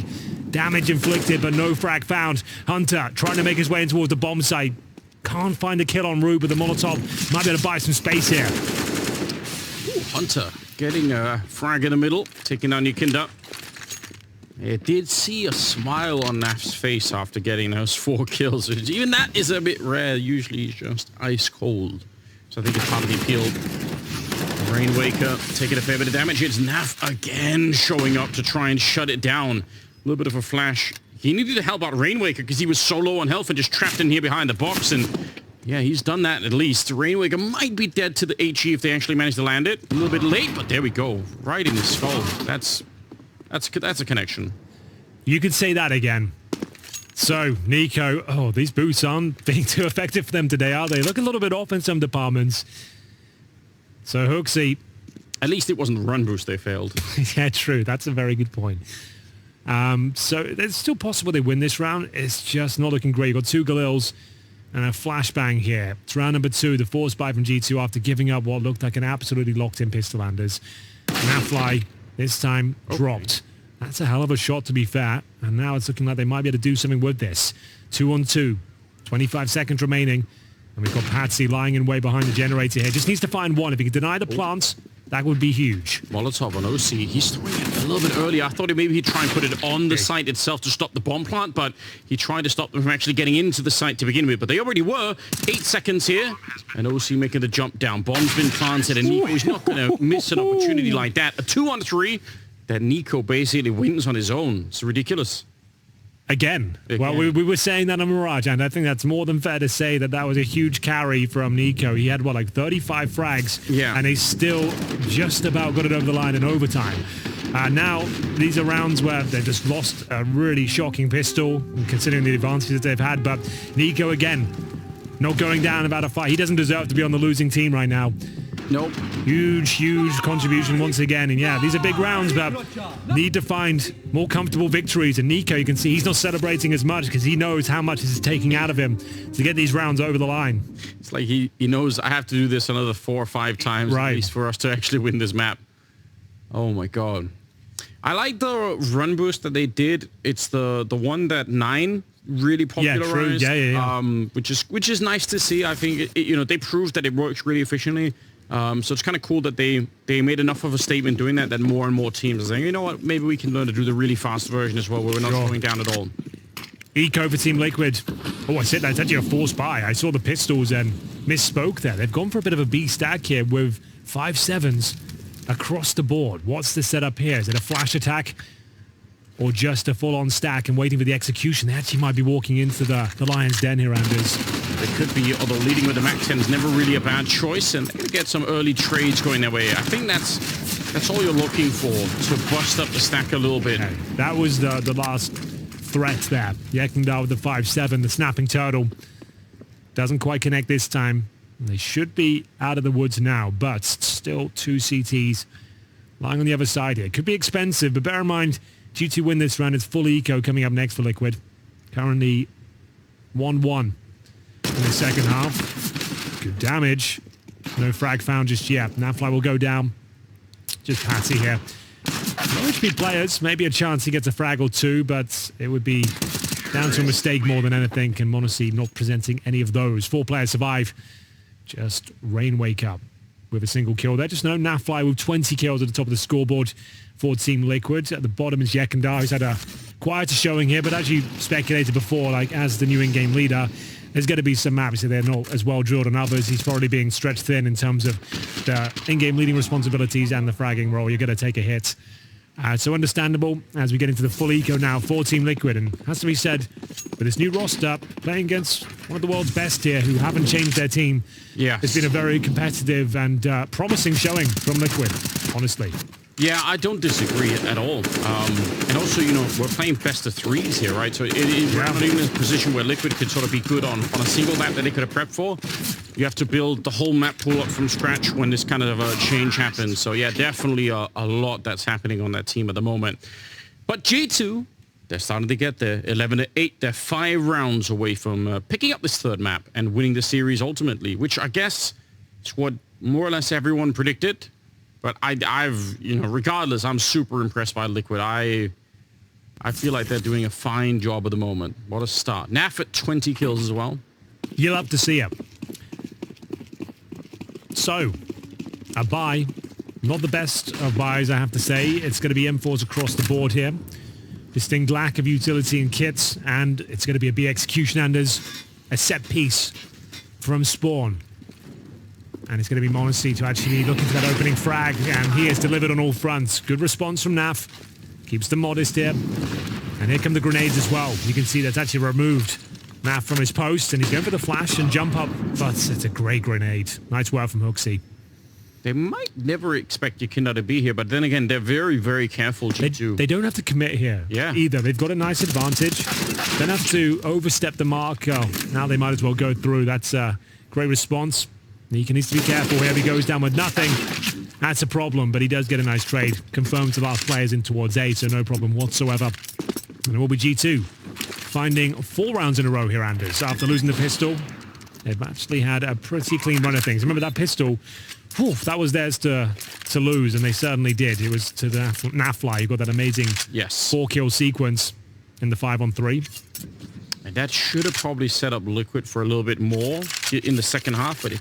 Damage inflicted, but no frag found. Hunter trying to make his way in towards the bomb site. Can't find a kill on Rube, but the Molotov might be able to buy some space here. Ooh, Hunter getting a frag in the middle, taking down Yekindar. It did see a smile on Naf's face after getting those 4 kills. Even that is a bit rare. Usually he's just ice cold. So I think it's part of the appeal. Rainwaker taking a fair bit of damage. It's Naf again showing up to try and shut it down. A little bit of a flash. He needed to help out Rainwaker because he was so low on health and just trapped in here behind the box. And yeah, he's done that at least. Rainwaker might be dead to the HE if they actually manage to land it. A little bit late, but there we go. Right in the skull. That's a connection. You could say that again. So, Nico, these boots aren't being too effective for them today, are they? Look a little bit off in some departments. So, Hooksy. At least it wasn't the run boost they failed. Yeah, true. That's a very good point. So, it's still possible they win this round. It's just not looking great. You've got 2 Galils and a flashbang here. It's round number 2, the force buy from G2 after giving up what looked like an absolutely locked-in pistol landers. Nafly this time dropped. That's a hell of a shot, to be fair. And now it's looking like they might be able to do something with this. 2-on-2. 25 seconds remaining. And we've got Patsy lying in way behind the generator here. Just needs to find one. If he can deny the plants, that would be huge. Molotov on OC. He's throwing it a little bit early. I thought maybe he'd try and put it on the site itself to stop the bomb plant, but he tried to stop them from actually getting into the site to begin with. But they already were. 8 seconds here. And OC making the jump down. Bomb's been planted, and Nico is not going to miss an opportunity like that. A 2-on-3 that Nico basically wins on his own. It's ridiculous. Again. Well, we were saying that on Mirage, and I think that's more than fair to say that was a huge carry from Nico. He had, like 35 frags, and he still just about got it over the line in overtime. Now, these are rounds where they've just lost a really shocking pistol, considering the advantages they've had, but Nico, again, not going down about a fight. He doesn't deserve to be on the losing team right now. Nope. Huge contribution once again. And yeah, these are big rounds, but need to find more comfortable victories. And Nico, you can see he's not celebrating as much because he knows how much this is taking out of him to get these rounds over the line. It's like he knows I have to do this another 4 or 5 times at least for us to actually win this map. Oh my God. I like the run boost that they did. It's the one that 9 really popularized. Yeah. Which is nice to see. I think they proved that it works really efficiently. So it's kind of cool that they made enough of a statement doing that more and more teams are saying, you know what, maybe we can learn to do the really fast version as well, where we're not slowing down at all. Eco for Team Liquid. Oh, I said that's actually a force buy. I saw the pistols and misspoke there. They've gone for a bit of a B stack here with 5.7s across the board. What's the setup here? Is it a flash attack or just a full-on stack and waiting for the execution? They actually might be walking into the Lion's Den here, Anders. It could be, although leading with the MAC-10 is never really a bad choice, and they're going to get some early trades going their way. I think that's all you're looking for, to bust up the stack a little bit. Okay. That was the last threat there. Yekindar with the 5.7, the snapping turtle. Doesn't quite connect this time. They should be out of the woods now, but still 2 CTs lying on the other side here. Could be expensive, but bear in mind, G2 win this round. It's full eco coming up next for Liquid. Currently 1-1 in the second half. Good damage. No frag found just yet. Nafly will go down. Just Patty here. Low HP players, maybe a chance he gets a frag or two, but it would be down to a mistake more than anything, and Monacy not presenting any of those. 4 players survive. Just Rain wake up with a single kill there. Just no Nafly with 20 kills at the top of the scoreboard for Team Liquid. At the bottom is Yekandar, who's had a quieter showing here, but as you speculated before, like as the new in-game leader, there's going to be some maps that they're not as well drilled on others. He's probably being stretched thin in terms of the in-game leading responsibilities and the fragging role. You're going to take a hit. So understandable as we get into the full eco now for Team Liquid. And has to be said, with this new roster, playing against one of the world's best here who haven't changed their team, it's been a very competitive and promising showing from Liquid, honestly. Yeah, I don't disagree at all. And also, you know, we're playing best of 3s here, right? So we're not even in a position where Liquid could sort of be good on a single map that they could have prepped for. You have to build the whole map pool up from scratch when this kind of a change happens. So yeah, definitely a lot that's happening on that team at the moment. But G2, they're starting to get there. 11-8, they're 5 rounds away from picking up this 3rd map and winning the series ultimately, which I guess is what more or less everyone predicted. But I've, you know, regardless, I'm super impressed by Liquid. I feel like they're doing a fine job at the moment. What a start. Naf at 20 kills as well. You'll love to see it. So, a buy. Not the best of buys, I have to say. It's going to be M4s across the board here. Distinct lack of utility and kits, and it's going to be a B execution, and there's a set piece from Spawn. And it's going to be Monacy to actually look into that opening frag, and he has delivered on all fronts. Good response from Naf. Keeps them modest here. And here come the grenades as well. You can see that's actually removed Naf from his post, and he's going for the flash and jump up, but it's a great grenade. Nice work from Hooksy. They might never expect Yekandar to be here, but then again, they're very, very careful, G2. They don't have to commit here either. They've got a nice advantage. Don't have to overstep the mark. Oh, now they might as well go through. That's a great response. He needs to be careful here. He goes down with nothing. That's a problem, but he does get a nice trade. Confirmed to last players in towards A, so no problem whatsoever. And it will be G2 finding 4 rounds in a row here, Anders. After losing the pistol, they've actually had a pretty clean run of things. Remember that pistol, that was theirs to lose, and they certainly did. It was to the Nafly. You got that amazing 4-kill sequence in the 5-on-3. And that should have probably set up Liquid for a little bit more in the second half, but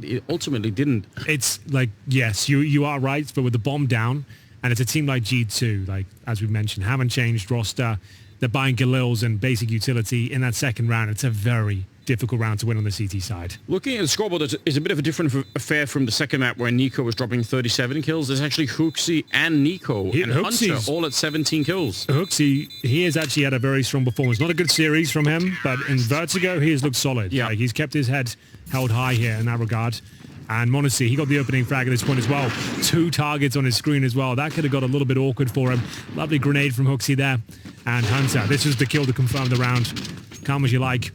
it ultimately didn't. It's like, yes, you are right, but with the bomb down, and it's a team like G2, like, as we mentioned, haven't changed roster. They're buying Galils and basic utility in that second round. It's a very difficult round to win on the CT side. Looking at the scoreboard, is a bit of a different affair from the second map where Nico was dropping 37 kills. There's actually Hooksy and Nico and Hunter all at 17 kills. Hooksy, he has actually had a very strong performance. Not a good series from him, but in Vertigo, he has looked solid. Yeah. Like, he's kept his head held high here in that regard. And Monacy, he got the opening frag at this point as well. 2 targets on his screen as well. That could have got a little bit awkward for him. Lovely grenade from Hooksy there. And Hunter, this was the kill to confirm the round. Calm as you like.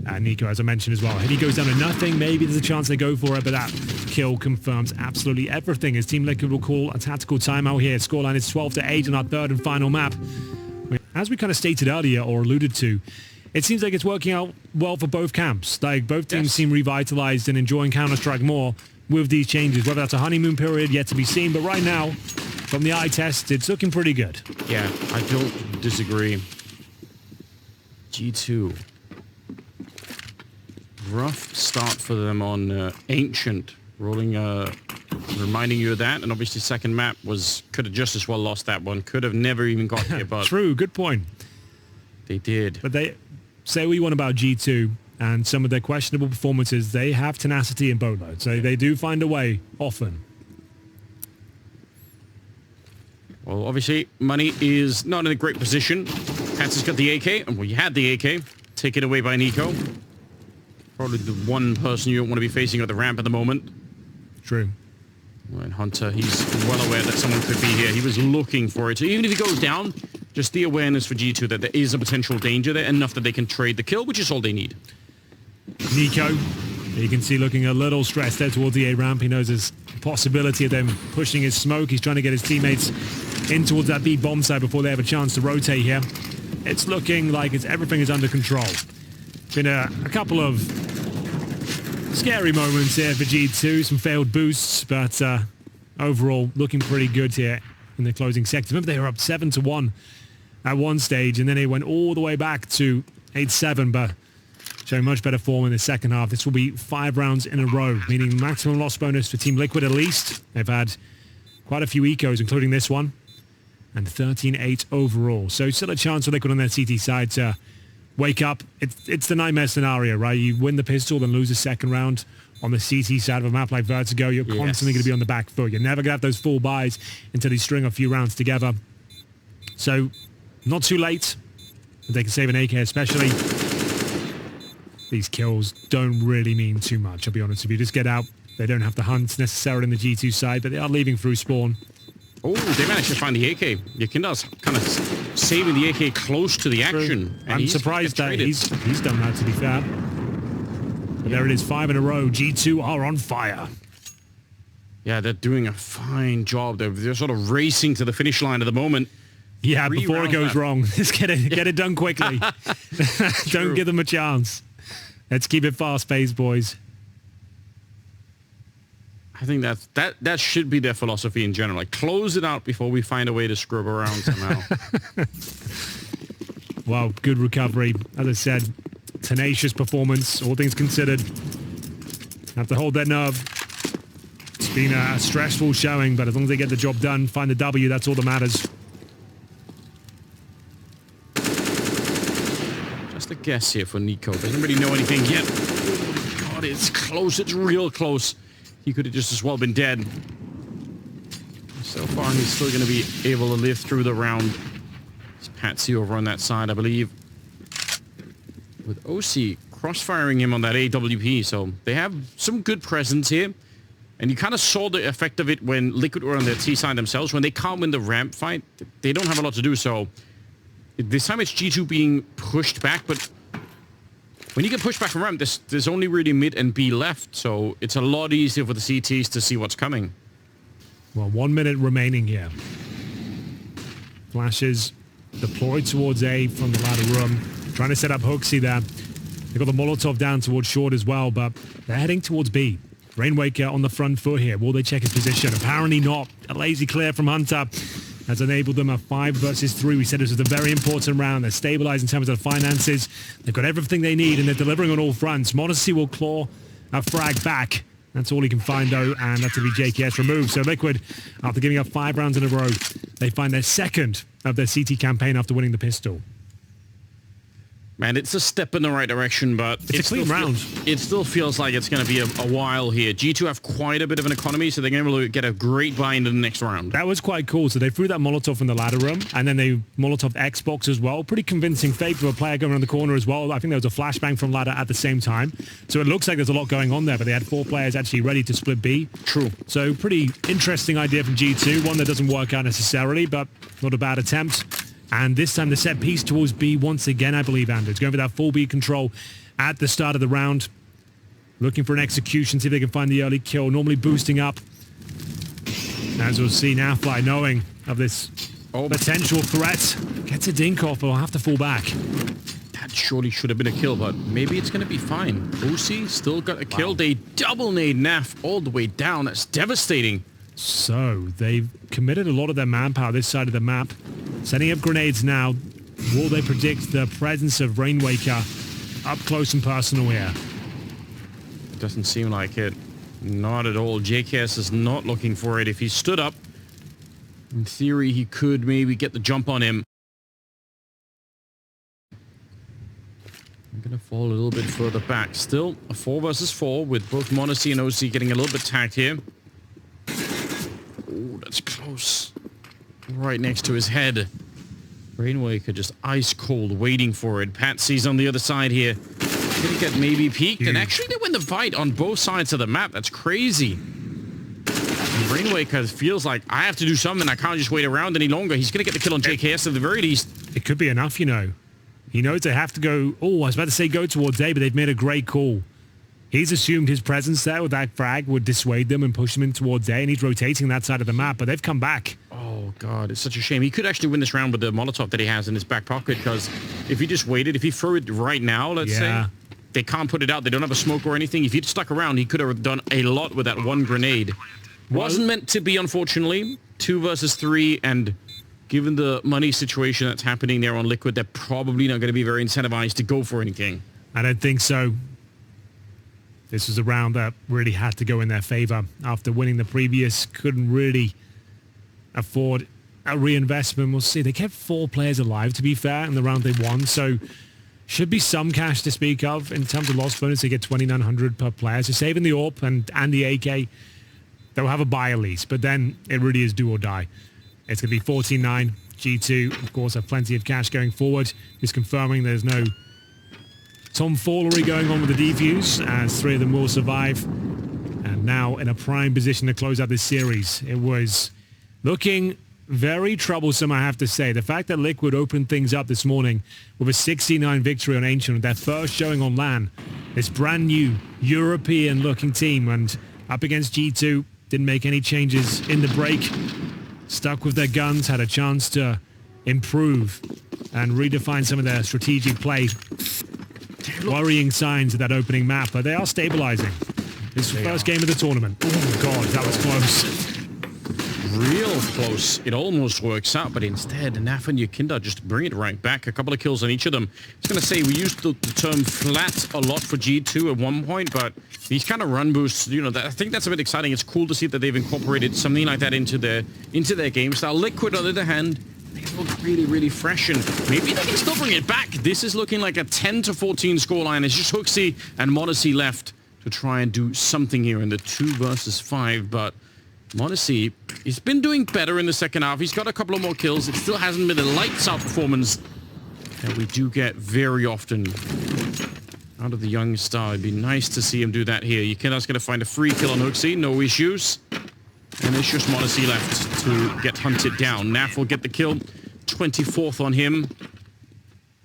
And Nico, as I mentioned as well. If he goes down to nothing, maybe there's a chance they go for it, but that kill confirms absolutely everything. As Team Liquid will call a tactical timeout here. Scoreline is 12-8 on our 3rd and final map. As we kind of stated earlier, or alluded to, it seems like it's working out well for both camps. Like, both teams seem revitalized and enjoying Counter-Strike more with these changes. Whether that's a honeymoon period, yet to be seen. But right now, from the eye test, it's looking pretty good. Yeah, I don't disagree. G2. Rough start for them on Ancient. Rolling, reminding you of that. And obviously second map could have just as well lost that one. Could have never even got here, but... True, good point. They did. But they say what you want about G2 and some of their questionable performances. They have tenacity in boatloads. So they do find a way often. Well, obviously, Money is not in a great position. Hats has got the AK, and you had the AK. Taken away by Nico. Probably the one person you don't want to be facing at the ramp at the moment. True. And Hunter, he's well aware that someone could be here. He was looking for it. So even if he goes down, just the awareness for G2 that there is a potential danger there, enough that they can trade the kill, which is all they need. Nico, you can see looking a little stressed there towards the A ramp. He knows there's a possibility of them pushing his smoke. He's trying to get his teammates in towards that B bomb site before they have a chance to rotate here. It's looking like everything is under control. Been a couple of scary moments here for G2, some failed boosts, but overall looking pretty good here in the closing sector. Remember, they were up 7-1 at one stage, and then they went all the way back to 8-7, but showing much better form in the second half. This will be 5 rounds in a row, meaning maximum loss bonus for Team Liquid at least. They've had quite a few ecos, including this one, and 13-8 overall. So still a chance for Liquid on their CT side to wake up. It's the nightmare scenario, right? You win the pistol, then lose the second round on the CT side of a map like Vertigo. You're constantly going to be on the back foot. You're never going to have those full buys until you string a few rounds together. So not too late. They can save an AK especially. These kills don't really mean too much, I'll be honest with you. Just get out. They don't have to hunt necessarily on the G2 side, but they are leaving through spawn. Oh, they managed to find the AK. Yakinda's kind of saving the AK close to the action. And I'm surprised that he's done that, to be fair. But there it is, 5 in a row. G2 are on fire. Yeah, they're doing a fine job. They're sort of racing to the finish line at the moment. Yeah, before it goes wrong. Just get it done quickly. Don't give them a chance. Let's keep it fast-paced, boys. I think that should be their philosophy in general. Like, close it out before we find a way to scrub around somehow. Well, good recovery. As I said, tenacious performance, all things considered. Have to hold their nerve. It's been a stressful showing, but as long as they get the job done, find the W, that's all that matters. Just a guess here for Nico. Doesn't really know anything yet. Oh, God, it's close. It's real close. He could have just as well been dead. So far, he's still going to be able to live through the round. It's Patsy over on that side, I believe. With OC crossfiring him on that AWP, so they have some good presence here. And you kind of saw the effect of it when Liquid were on their T side themselves. When they can't win the ramp fight, they don't have a lot to do. So this time it's G2 being pushed back, but when you get pushed back from ramp, there's only really mid and B left, so it's a lot easier for the CTs to see what's coming. Well, 1 minute remaining here. Flashes deployed towards A from the ladder room. Trying to set up Hooksy there. They've got the Molotov down towards short as well, but they're heading towards B. Rainwaker on the front foot here. Will they check his position? Apparently not. A lazy clear from Hunter has enabled them a 5 versus 3. We said this was a very important round. They're stabilized in terms of finances. They've got everything they need, and they're delivering on all fronts. Modesty will claw a frag back. That's all he can find, though, and that's to be JKS removed. So Liquid, after giving up 5 rounds in a row, they find their second of their CT campaign after winning the pistol. Man, it's a step in the right direction, but it's a clean round. It still feels like it's going to be a while here. G2 have quite a bit of an economy, so they're going to be able to get a great buy into the next round. That was quite cool. So they threw that Molotov from the ladder room, and then they Molotov Xbox as well. Pretty convincing fake for a player going around the corner as well. I think there was a flashbang from ladder at the same time. So it looks like there's a lot going on there, but they had 4 players actually ready to split B. True. So pretty interesting idea from G2. One that doesn't work out necessarily, but not a bad attempt. And this time the set piece towards B once again, I believe, Anders. Going for that full B control at the start of the round. Looking for an execution, see if they can find the early kill. Normally boosting up. As we'll see now, Fly knowing of this potential threat. Gets a dink off, but will have to fall back. That surely should have been a kill, but maybe it's going to be fine. OC still got a kill. Wow. They double nade NAF all the way down. That's devastating. So they've committed a lot of their manpower this side of the map. Setting up grenades now. Will they predict the presence of Rainwaker up close and personal here? Doesn't seem like it. Not at all. JKS is not looking for it. If he stood up, in theory, he could maybe get the jump on him. I'm going to fall a little bit further back. Still a 4 versus 4 with both Monacy and OC getting a little bit tagged here. Oh, that's close. Right next to his head. Rainwaker just ice cold waiting for it. Patsy's on the other side here. Did he get maybe peeked? And actually they win the fight on both sides of the map. That's crazy. And Rainwaker feels like, I have to do something. I can't just wait around any longer. He's going to get the kill on JKS at the very least. It could be enough, you know. He knows they have to go... Oh, I was about to say go towards A, but they've made a great call. He's assumed his presence there with that frag would dissuade them and push them in towards A, and he's rotating that side of the map, but they've come back. Oh, God, it's such a shame. He could actually win this round with the Molotov that he has in his back pocket, because if he just waited, if he threw it right now, let's say, they can't put it out. They don't have a smoke or anything. If he'd stuck around, he could have done a lot with that one grenade. Wasn't meant to be, unfortunately. 2 versus 3, and given the money situation that's happening there on Liquid, they're probably not going to be very incentivized to go for anything. I don't think so. This was a round that really had to go in their favor. After winning the previous, couldn't really afford a reinvestment. We'll see. They kept 4 players alive, to be fair, in the round they won, so should be some cash to speak of. In terms of loss bonus, they get 2,900 per player. So saving the AWP and the AK, they'll have a buy at least, but then it really is do or die. It's going to be 14-9. G2, of course, have plenty of cash going forward. Just confirming there's no tomfoolery going on with the defuse, as 3 of them will survive. And now in a prime position to close out this series. It was looking very troublesome, I have to say. The fact that Liquid opened things up this morning with a 69 victory on Ancient, their first showing on LAN. This brand new European-looking team, and up against G2, didn't make any changes in the break. Stuck with their guns, had a chance to improve and redefine some of their strategic play. Worrying signs of that opening map, but they are stabilizing. This first game of the tournament. Oh God, that was close. Real close. It almost works out, but instead, Naf and Yakinda just bring it right back. A couple of kills on each of them. I was going to say, we used the term flat a lot for G2 at one point, but these kind of run boosts, you know, I think that's a bit exciting. It's cool to see that they've incorporated something like that into their game style. Liquid, on the other hand, they look really, really fresh, and maybe they can still bring it back. This is looking like a 10-14 scoreline. It's just Hooksy and Modesty left to try and do something here in the 2 versus 5, but Modesty, he's been doing better in the second half. He's got a couple of more kills. It still hasn't been a lights-out performance that we do get very often out of the young star. It'd be nice to see him do that here. Yakinda's going to find a free kill on Hooksy, no issues. And it's just Modesty left to get hunted down. Naf will get the kill, 24th on him.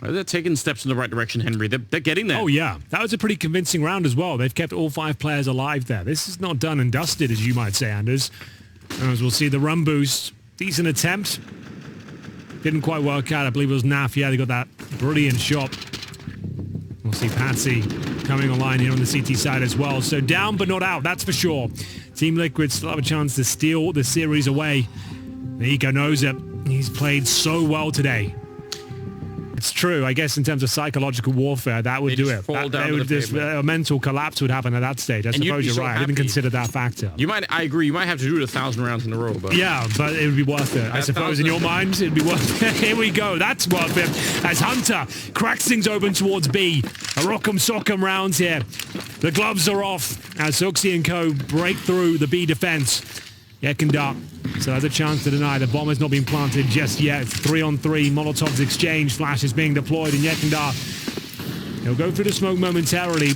They're taking steps in the right direction, Henry. They're getting there. Oh, yeah. That was a pretty convincing round as well. They've kept all 5 players alive there. This is not done and dusted, as you might say, Anders. As we'll see, the run boost. Decent attempt. Didn't quite work out. I believe it was Naf. Yeah, they got that brilliant shot. We'll see Patsy coming online here on the CT side as well. So down but not out, that's for sure. Team Liquid still have a chance to steal the series away. Nico knows it. He's played so well today. It's true. I guess in terms of psychological warfare, that would do it. A mental collapse would happen at that stage. I suppose you're right. I didn't consider that factor. I agree. You might have to do it 1,000 rounds in a row. But yeah, but it would be worth it. I suppose in your mind, it'd be worth it. Here we go. That's worth it. As Hunter cracks things open towards B. A rock'em sock'em rounds here. The gloves are off as Hooksy and co break through the B defense. Yakinda so has a chance to deny. The bomb has not been planted just yet. 3-on-3. Molotovs exchange. Flash is being deployed, and Yakinda, he'll go through the smoke momentarily.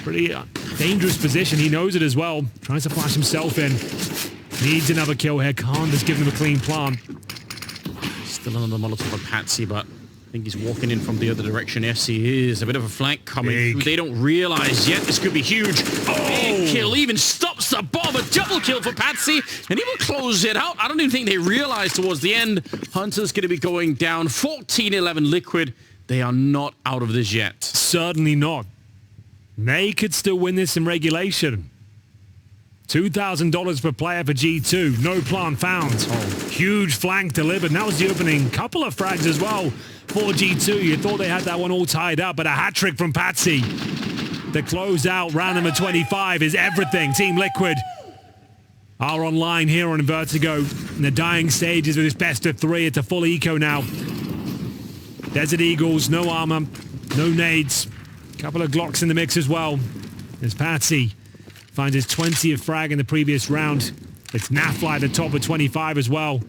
Pretty dangerous position. He knows it as well. Tries to flash himself in. Needs another kill here. Khan has given him a clean plant. Still on the Molotov of Patsy, but I think he's walking in from the other direction. Yes, he is. A bit of a flank coming through. They don't realize yet. This could be huge. Big kill. Even stops the bomb. A double kill for Patsy, and he will close it out. I don't even think they realize towards the end. Hunter's going to be going down. 14-11 Liquid. They are not out of this yet. Certainly not. They could still win this in regulation. $2,000 per player for G2. No plant found. Huge flank delivered. And that was the opening couple of frags as well for G2. You thought they had that one all tied up, but a hat trick from Patsy. The close out, round number 25, is everything. Team Liquid are online here on Vertigo in the dying stages of this best of 3. It's a full eco now. Desert Eagles, no armor, no nades. Couple of Glocks in the mix as well. As Patsy finds his 20th frag in the previous round. It's Nafly at the top of 25 as well.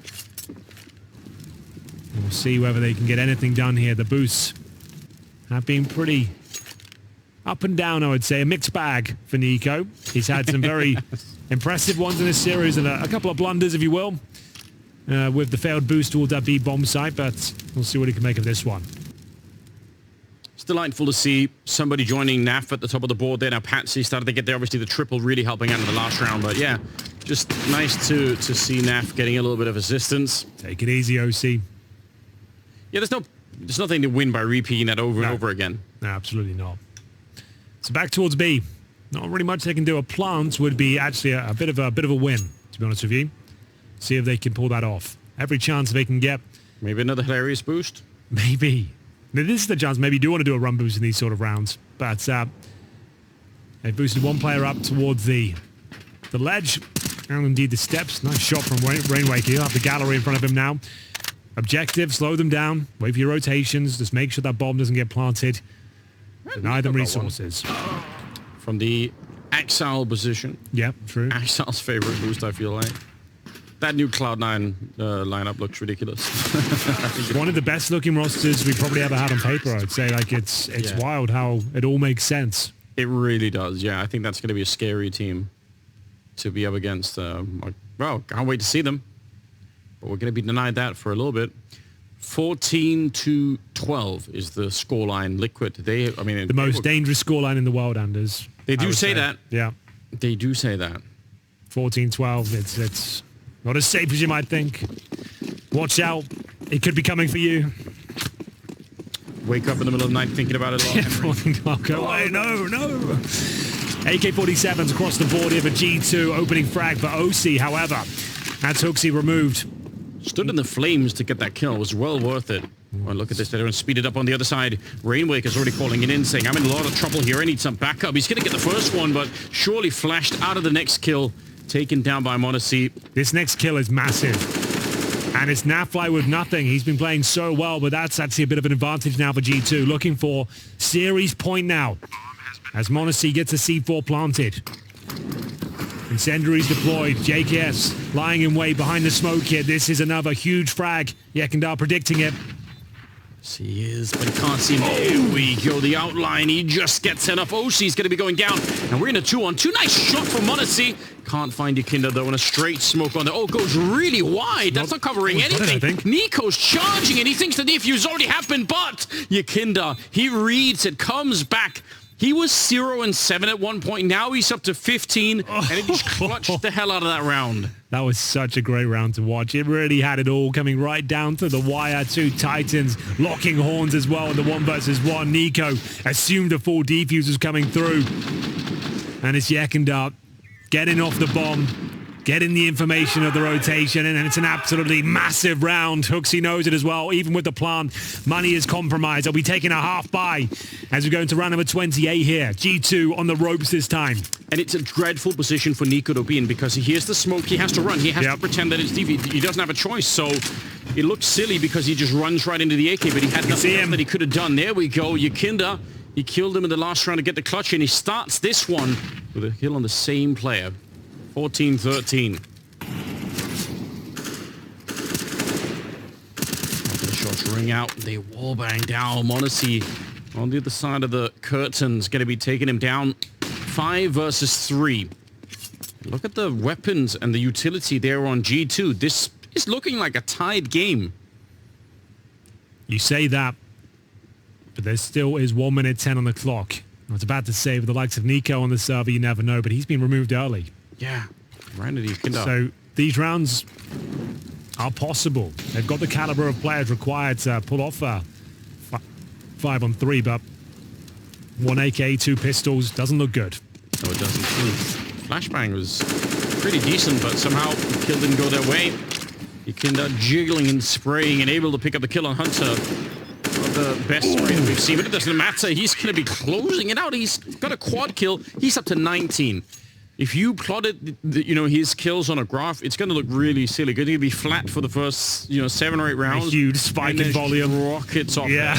We'll see whether they can get anything done here. The boosts have been pretty up and down, I would say. A mixed bag for Nico. He's had some very impressive ones in this series and a couple of blunders, if you will, with the failed boost towards that B bomb site, but we'll see what he can make of this one. delightful to see somebody joining NAF at the top of the board there. Now Patsy started to get there. Obviously the triple really helping out in the last round. But yeah, just nice to see NAF getting a little bit of assistance. Take it easy, OC. Yeah, there's nothing to win by repeating that over and over again. No, absolutely not. So back towards B. Not really much they can do. A plant would be actually a bit of a win, to be honest with you. See if they can pull that off. Every chance they can get. Maybe another hilarious boost. Maybe. Now, this is the chance. Maybe you do want to do a run boost in these sort of rounds. But they've boosted one player up towards the ledge. And indeed the steps. Nice shot from Rainwaker. He'll have the gallery in front of him now. Objective, slow them down. Wait for your rotations. Just make sure that bomb doesn't get planted. Deny them resources. From the Exile position. Yep, true. Exile's favorite boost, I feel like. That new Cloud9 lineup looks ridiculous. One of the best looking rosters we probably ever had on paper, I'd say. Like, it's wild how it all makes sense. It really does, yeah. I think that's going to be a scary team to be up against. Well, can't wait to see them. But we're going to be denied that for a little bit. 14-12 is the scoreline. Liquid, the most dangerous scoreline in the world, Anders. They do say that. Yeah. They do say that. 14-12, it's not as safe as you might think. Watch out. It could be coming for you. Wake up in the middle of the night thinking about it a lot. Go away. No. AK-47s across the board here for G2. Opening frag for OC, however. That's Hooksy removed. Stood in the flames to get that kill. It was well worth it. Well, look at this. They're going to speed it up on the other side. Rainwaker's already calling it in, saying, I'm in a lot of trouble here. I need some backup. He's going to get the first one, but surely flashed out of the next kill. Taken down by Monacy. This next kill is massive. And it's Nafly with nothing. He's been playing so well, but that's actually a bit of an advantage now for G2. Looking for series point now. As Monacy gets a C4 planted. Incendiaries deployed. JKS lying in wait behind the smoke here. This is another huge frag. Yekindar predicting it. Yes, he is, but he can't see him. There we go. The outline. He just gets enough. Oshi's going to be going down. And we're in a 2-on-2. Nice shot from Monacy. Can't find Yakinda, though, and a straight smoke on there. Oh, goes really wide. That's not covering anything. Nico's charging, and he thinks the defuse already happened, but Yakinda, he reads it, comes back. He was 0-7 at one point. Now he's up to 15, and he just clutched the hell out of that round. That was such a great round to watch. It really had it all coming right down to the wire. Two Titans locking horns as well in the 1-versus-1. Nico assumed a full defuse was coming through. And it's Yekindar getting off the bomb, getting the information of the rotation, and it's an absolutely massive round. Hooksy knows it as well. Even with the plant, money is compromised. They'll be taking a half buy as we go into round number 28 here. G2 on the ropes this time. And it's a dreadful position for Nico to be in because he hears the smoke. He has to run. He has to pretend that it's DV. He doesn't have a choice. So it looks silly because he just runs right into the AK, but he had nothing else that he could have done. There we go. Yakinda, he killed him in the last round to get the clutch in. He starts this one with a kill on the same player. 14-13. The shots ring out. They wallbang down. Monacy on the other side of the curtains going to be taking him down. 5-versus-3. Look at the weapons and the utility there on G2. This is looking like a tied game. You say that, but there still is 1 minute 10 on the clock. I was about to say, with the likes of Nico on the server, you never know, but he's been removed early. Yeah, Randy Kinder. So these rounds are possible. They've got the caliber of players required to pull off 5-on-3, but 1 AK, 2 pistols, doesn't look good. No, it doesn't. Flashbang was pretty decent, but somehow the kill didn't go their way. Yakinda jiggling and spraying and able to pick up the kill on Hunter. Not the best spray that we've seen, but it doesn't matter. He's going to be closing it out. He's got a quad kill. He's up to 19. If you plotted, his kills on a graph, it's going to look really silly. Going to be flat for the first, 7 or 8 rounds. A huge spike in volume. Rockets off. Yeah.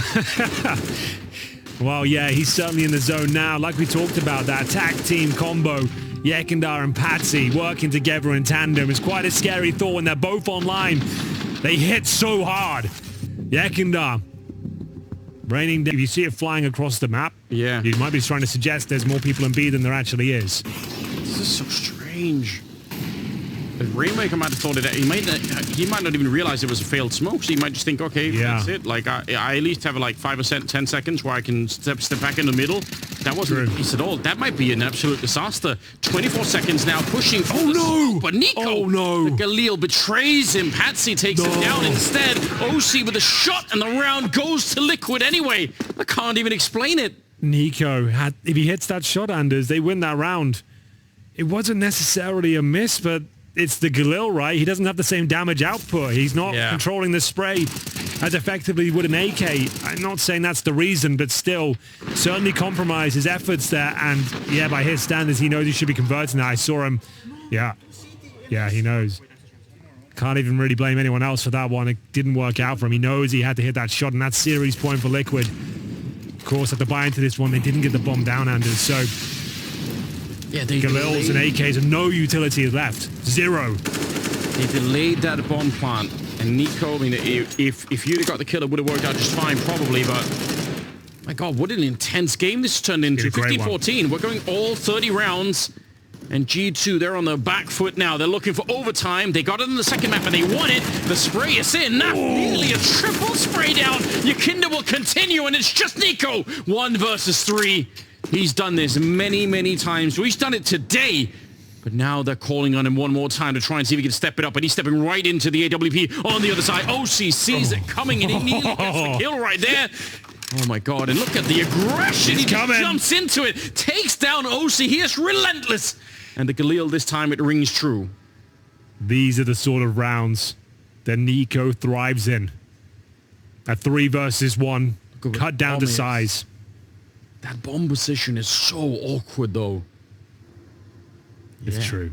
Well, yeah, he's certainly in the zone now. Like we talked about, that tag team combo, Yekindar and Patsy working together in tandem. It's quite a scary thought when they're both online. They hit so hard. Yekindar raining down. If you see it flying across the map, yeah, you might be trying to suggest there's more people in B than there actually is. This is so strange. Rainmaker might have thought it. He might not even realize it was a failed smoke. So he might just think, okay, that's it. Like I at least have like 5 or 10 seconds where I can step back in the middle. That wasn't the case at all. That might be an absolute disaster. 24 seconds now, pushing. Oh no! But Nico, the Galil betrays him. Patsy takes him down instead. OC with a shot, and the round goes to Liquid anyway. I can't even explain it. Nico if he hits that shot, Anders, they win that round. It wasn't necessarily a miss, but it's the Galil, right? He doesn't have the same damage output. He's not controlling the spray as effectively would an AK. I'm not saying that's the reason, but still, certainly compromise his efforts there. And yeah, by his standards, he knows he should be converting that. I saw him. Yeah, he knows. Can't even really blame anyone else for that one. It didn't work out for him. He knows he had to hit that shot, and that's series point for Liquid. Of course, at the buy into this one, they didn't get the bomb down, Anders. So yeah, they Galils and AKs have no utility left. Zero. They delayed that bomb plant. And Nico, I mean, if you'd have got the kill, it would have worked out just fine, probably. But my God, what an intense game this turned into. 15-14. We're going all 30 rounds. And G2, they're on the back foot now. They're looking for overtime. They got it in the second map, and they won it. The spray is in. Not nearly a triple spray down. Yakinda will continue, and it's just Nico. 1 versus 3. He's done this many, many times. He's done it today. But now they're calling on him one more time to try and see if he can step it up. And he's stepping right into the AWP on the other side. OC sees it coming, and he nearly gets the kill right there. Oh my God, and look at the aggression. He just jumps into it, takes down OC. He is relentless. And the Galil, this time it rings true. These are the sort of rounds that Nico thrives in. A 3 versus 1, cut down to size. That bomb position is so awkward, though. It's true.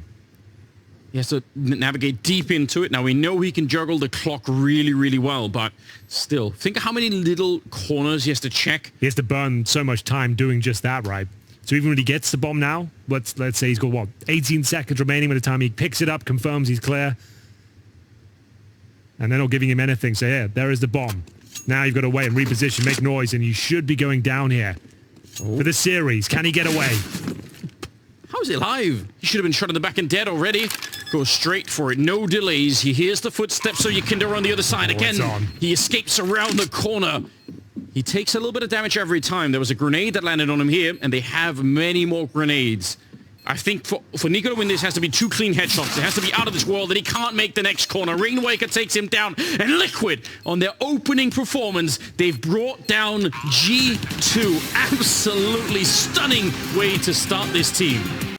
He has to navigate deep into it. Now, we know he can juggle the clock really, really well, but still, think of how many little corners he has to check. He has to burn so much time doing just that, right? So even when he gets the bomb now, let's say he's got, 18 seconds remaining by the time he picks it up, confirms he's clear. And they're not giving him anything. So, yeah, there is the bomb. Now you've got to wait and reposition, make noise, and you should be going down here for the series. Can he get away? How is he alive? He should have been shot in the back and dead already. Goes straight for it. No delays. He hears the footsteps, so Yakinda on the other side. Again, he escapes around the corner. He takes a little bit of damage every time. There was a grenade that landed on him here, and they have many more grenades. I think for Nico to win this has to be 2 clean headshots. It has to be out of this world, and he can't make the next corner. Rainwaker takes him down, and Liquid, on their opening performance, they've brought down G2. Absolutely stunning way to start this team.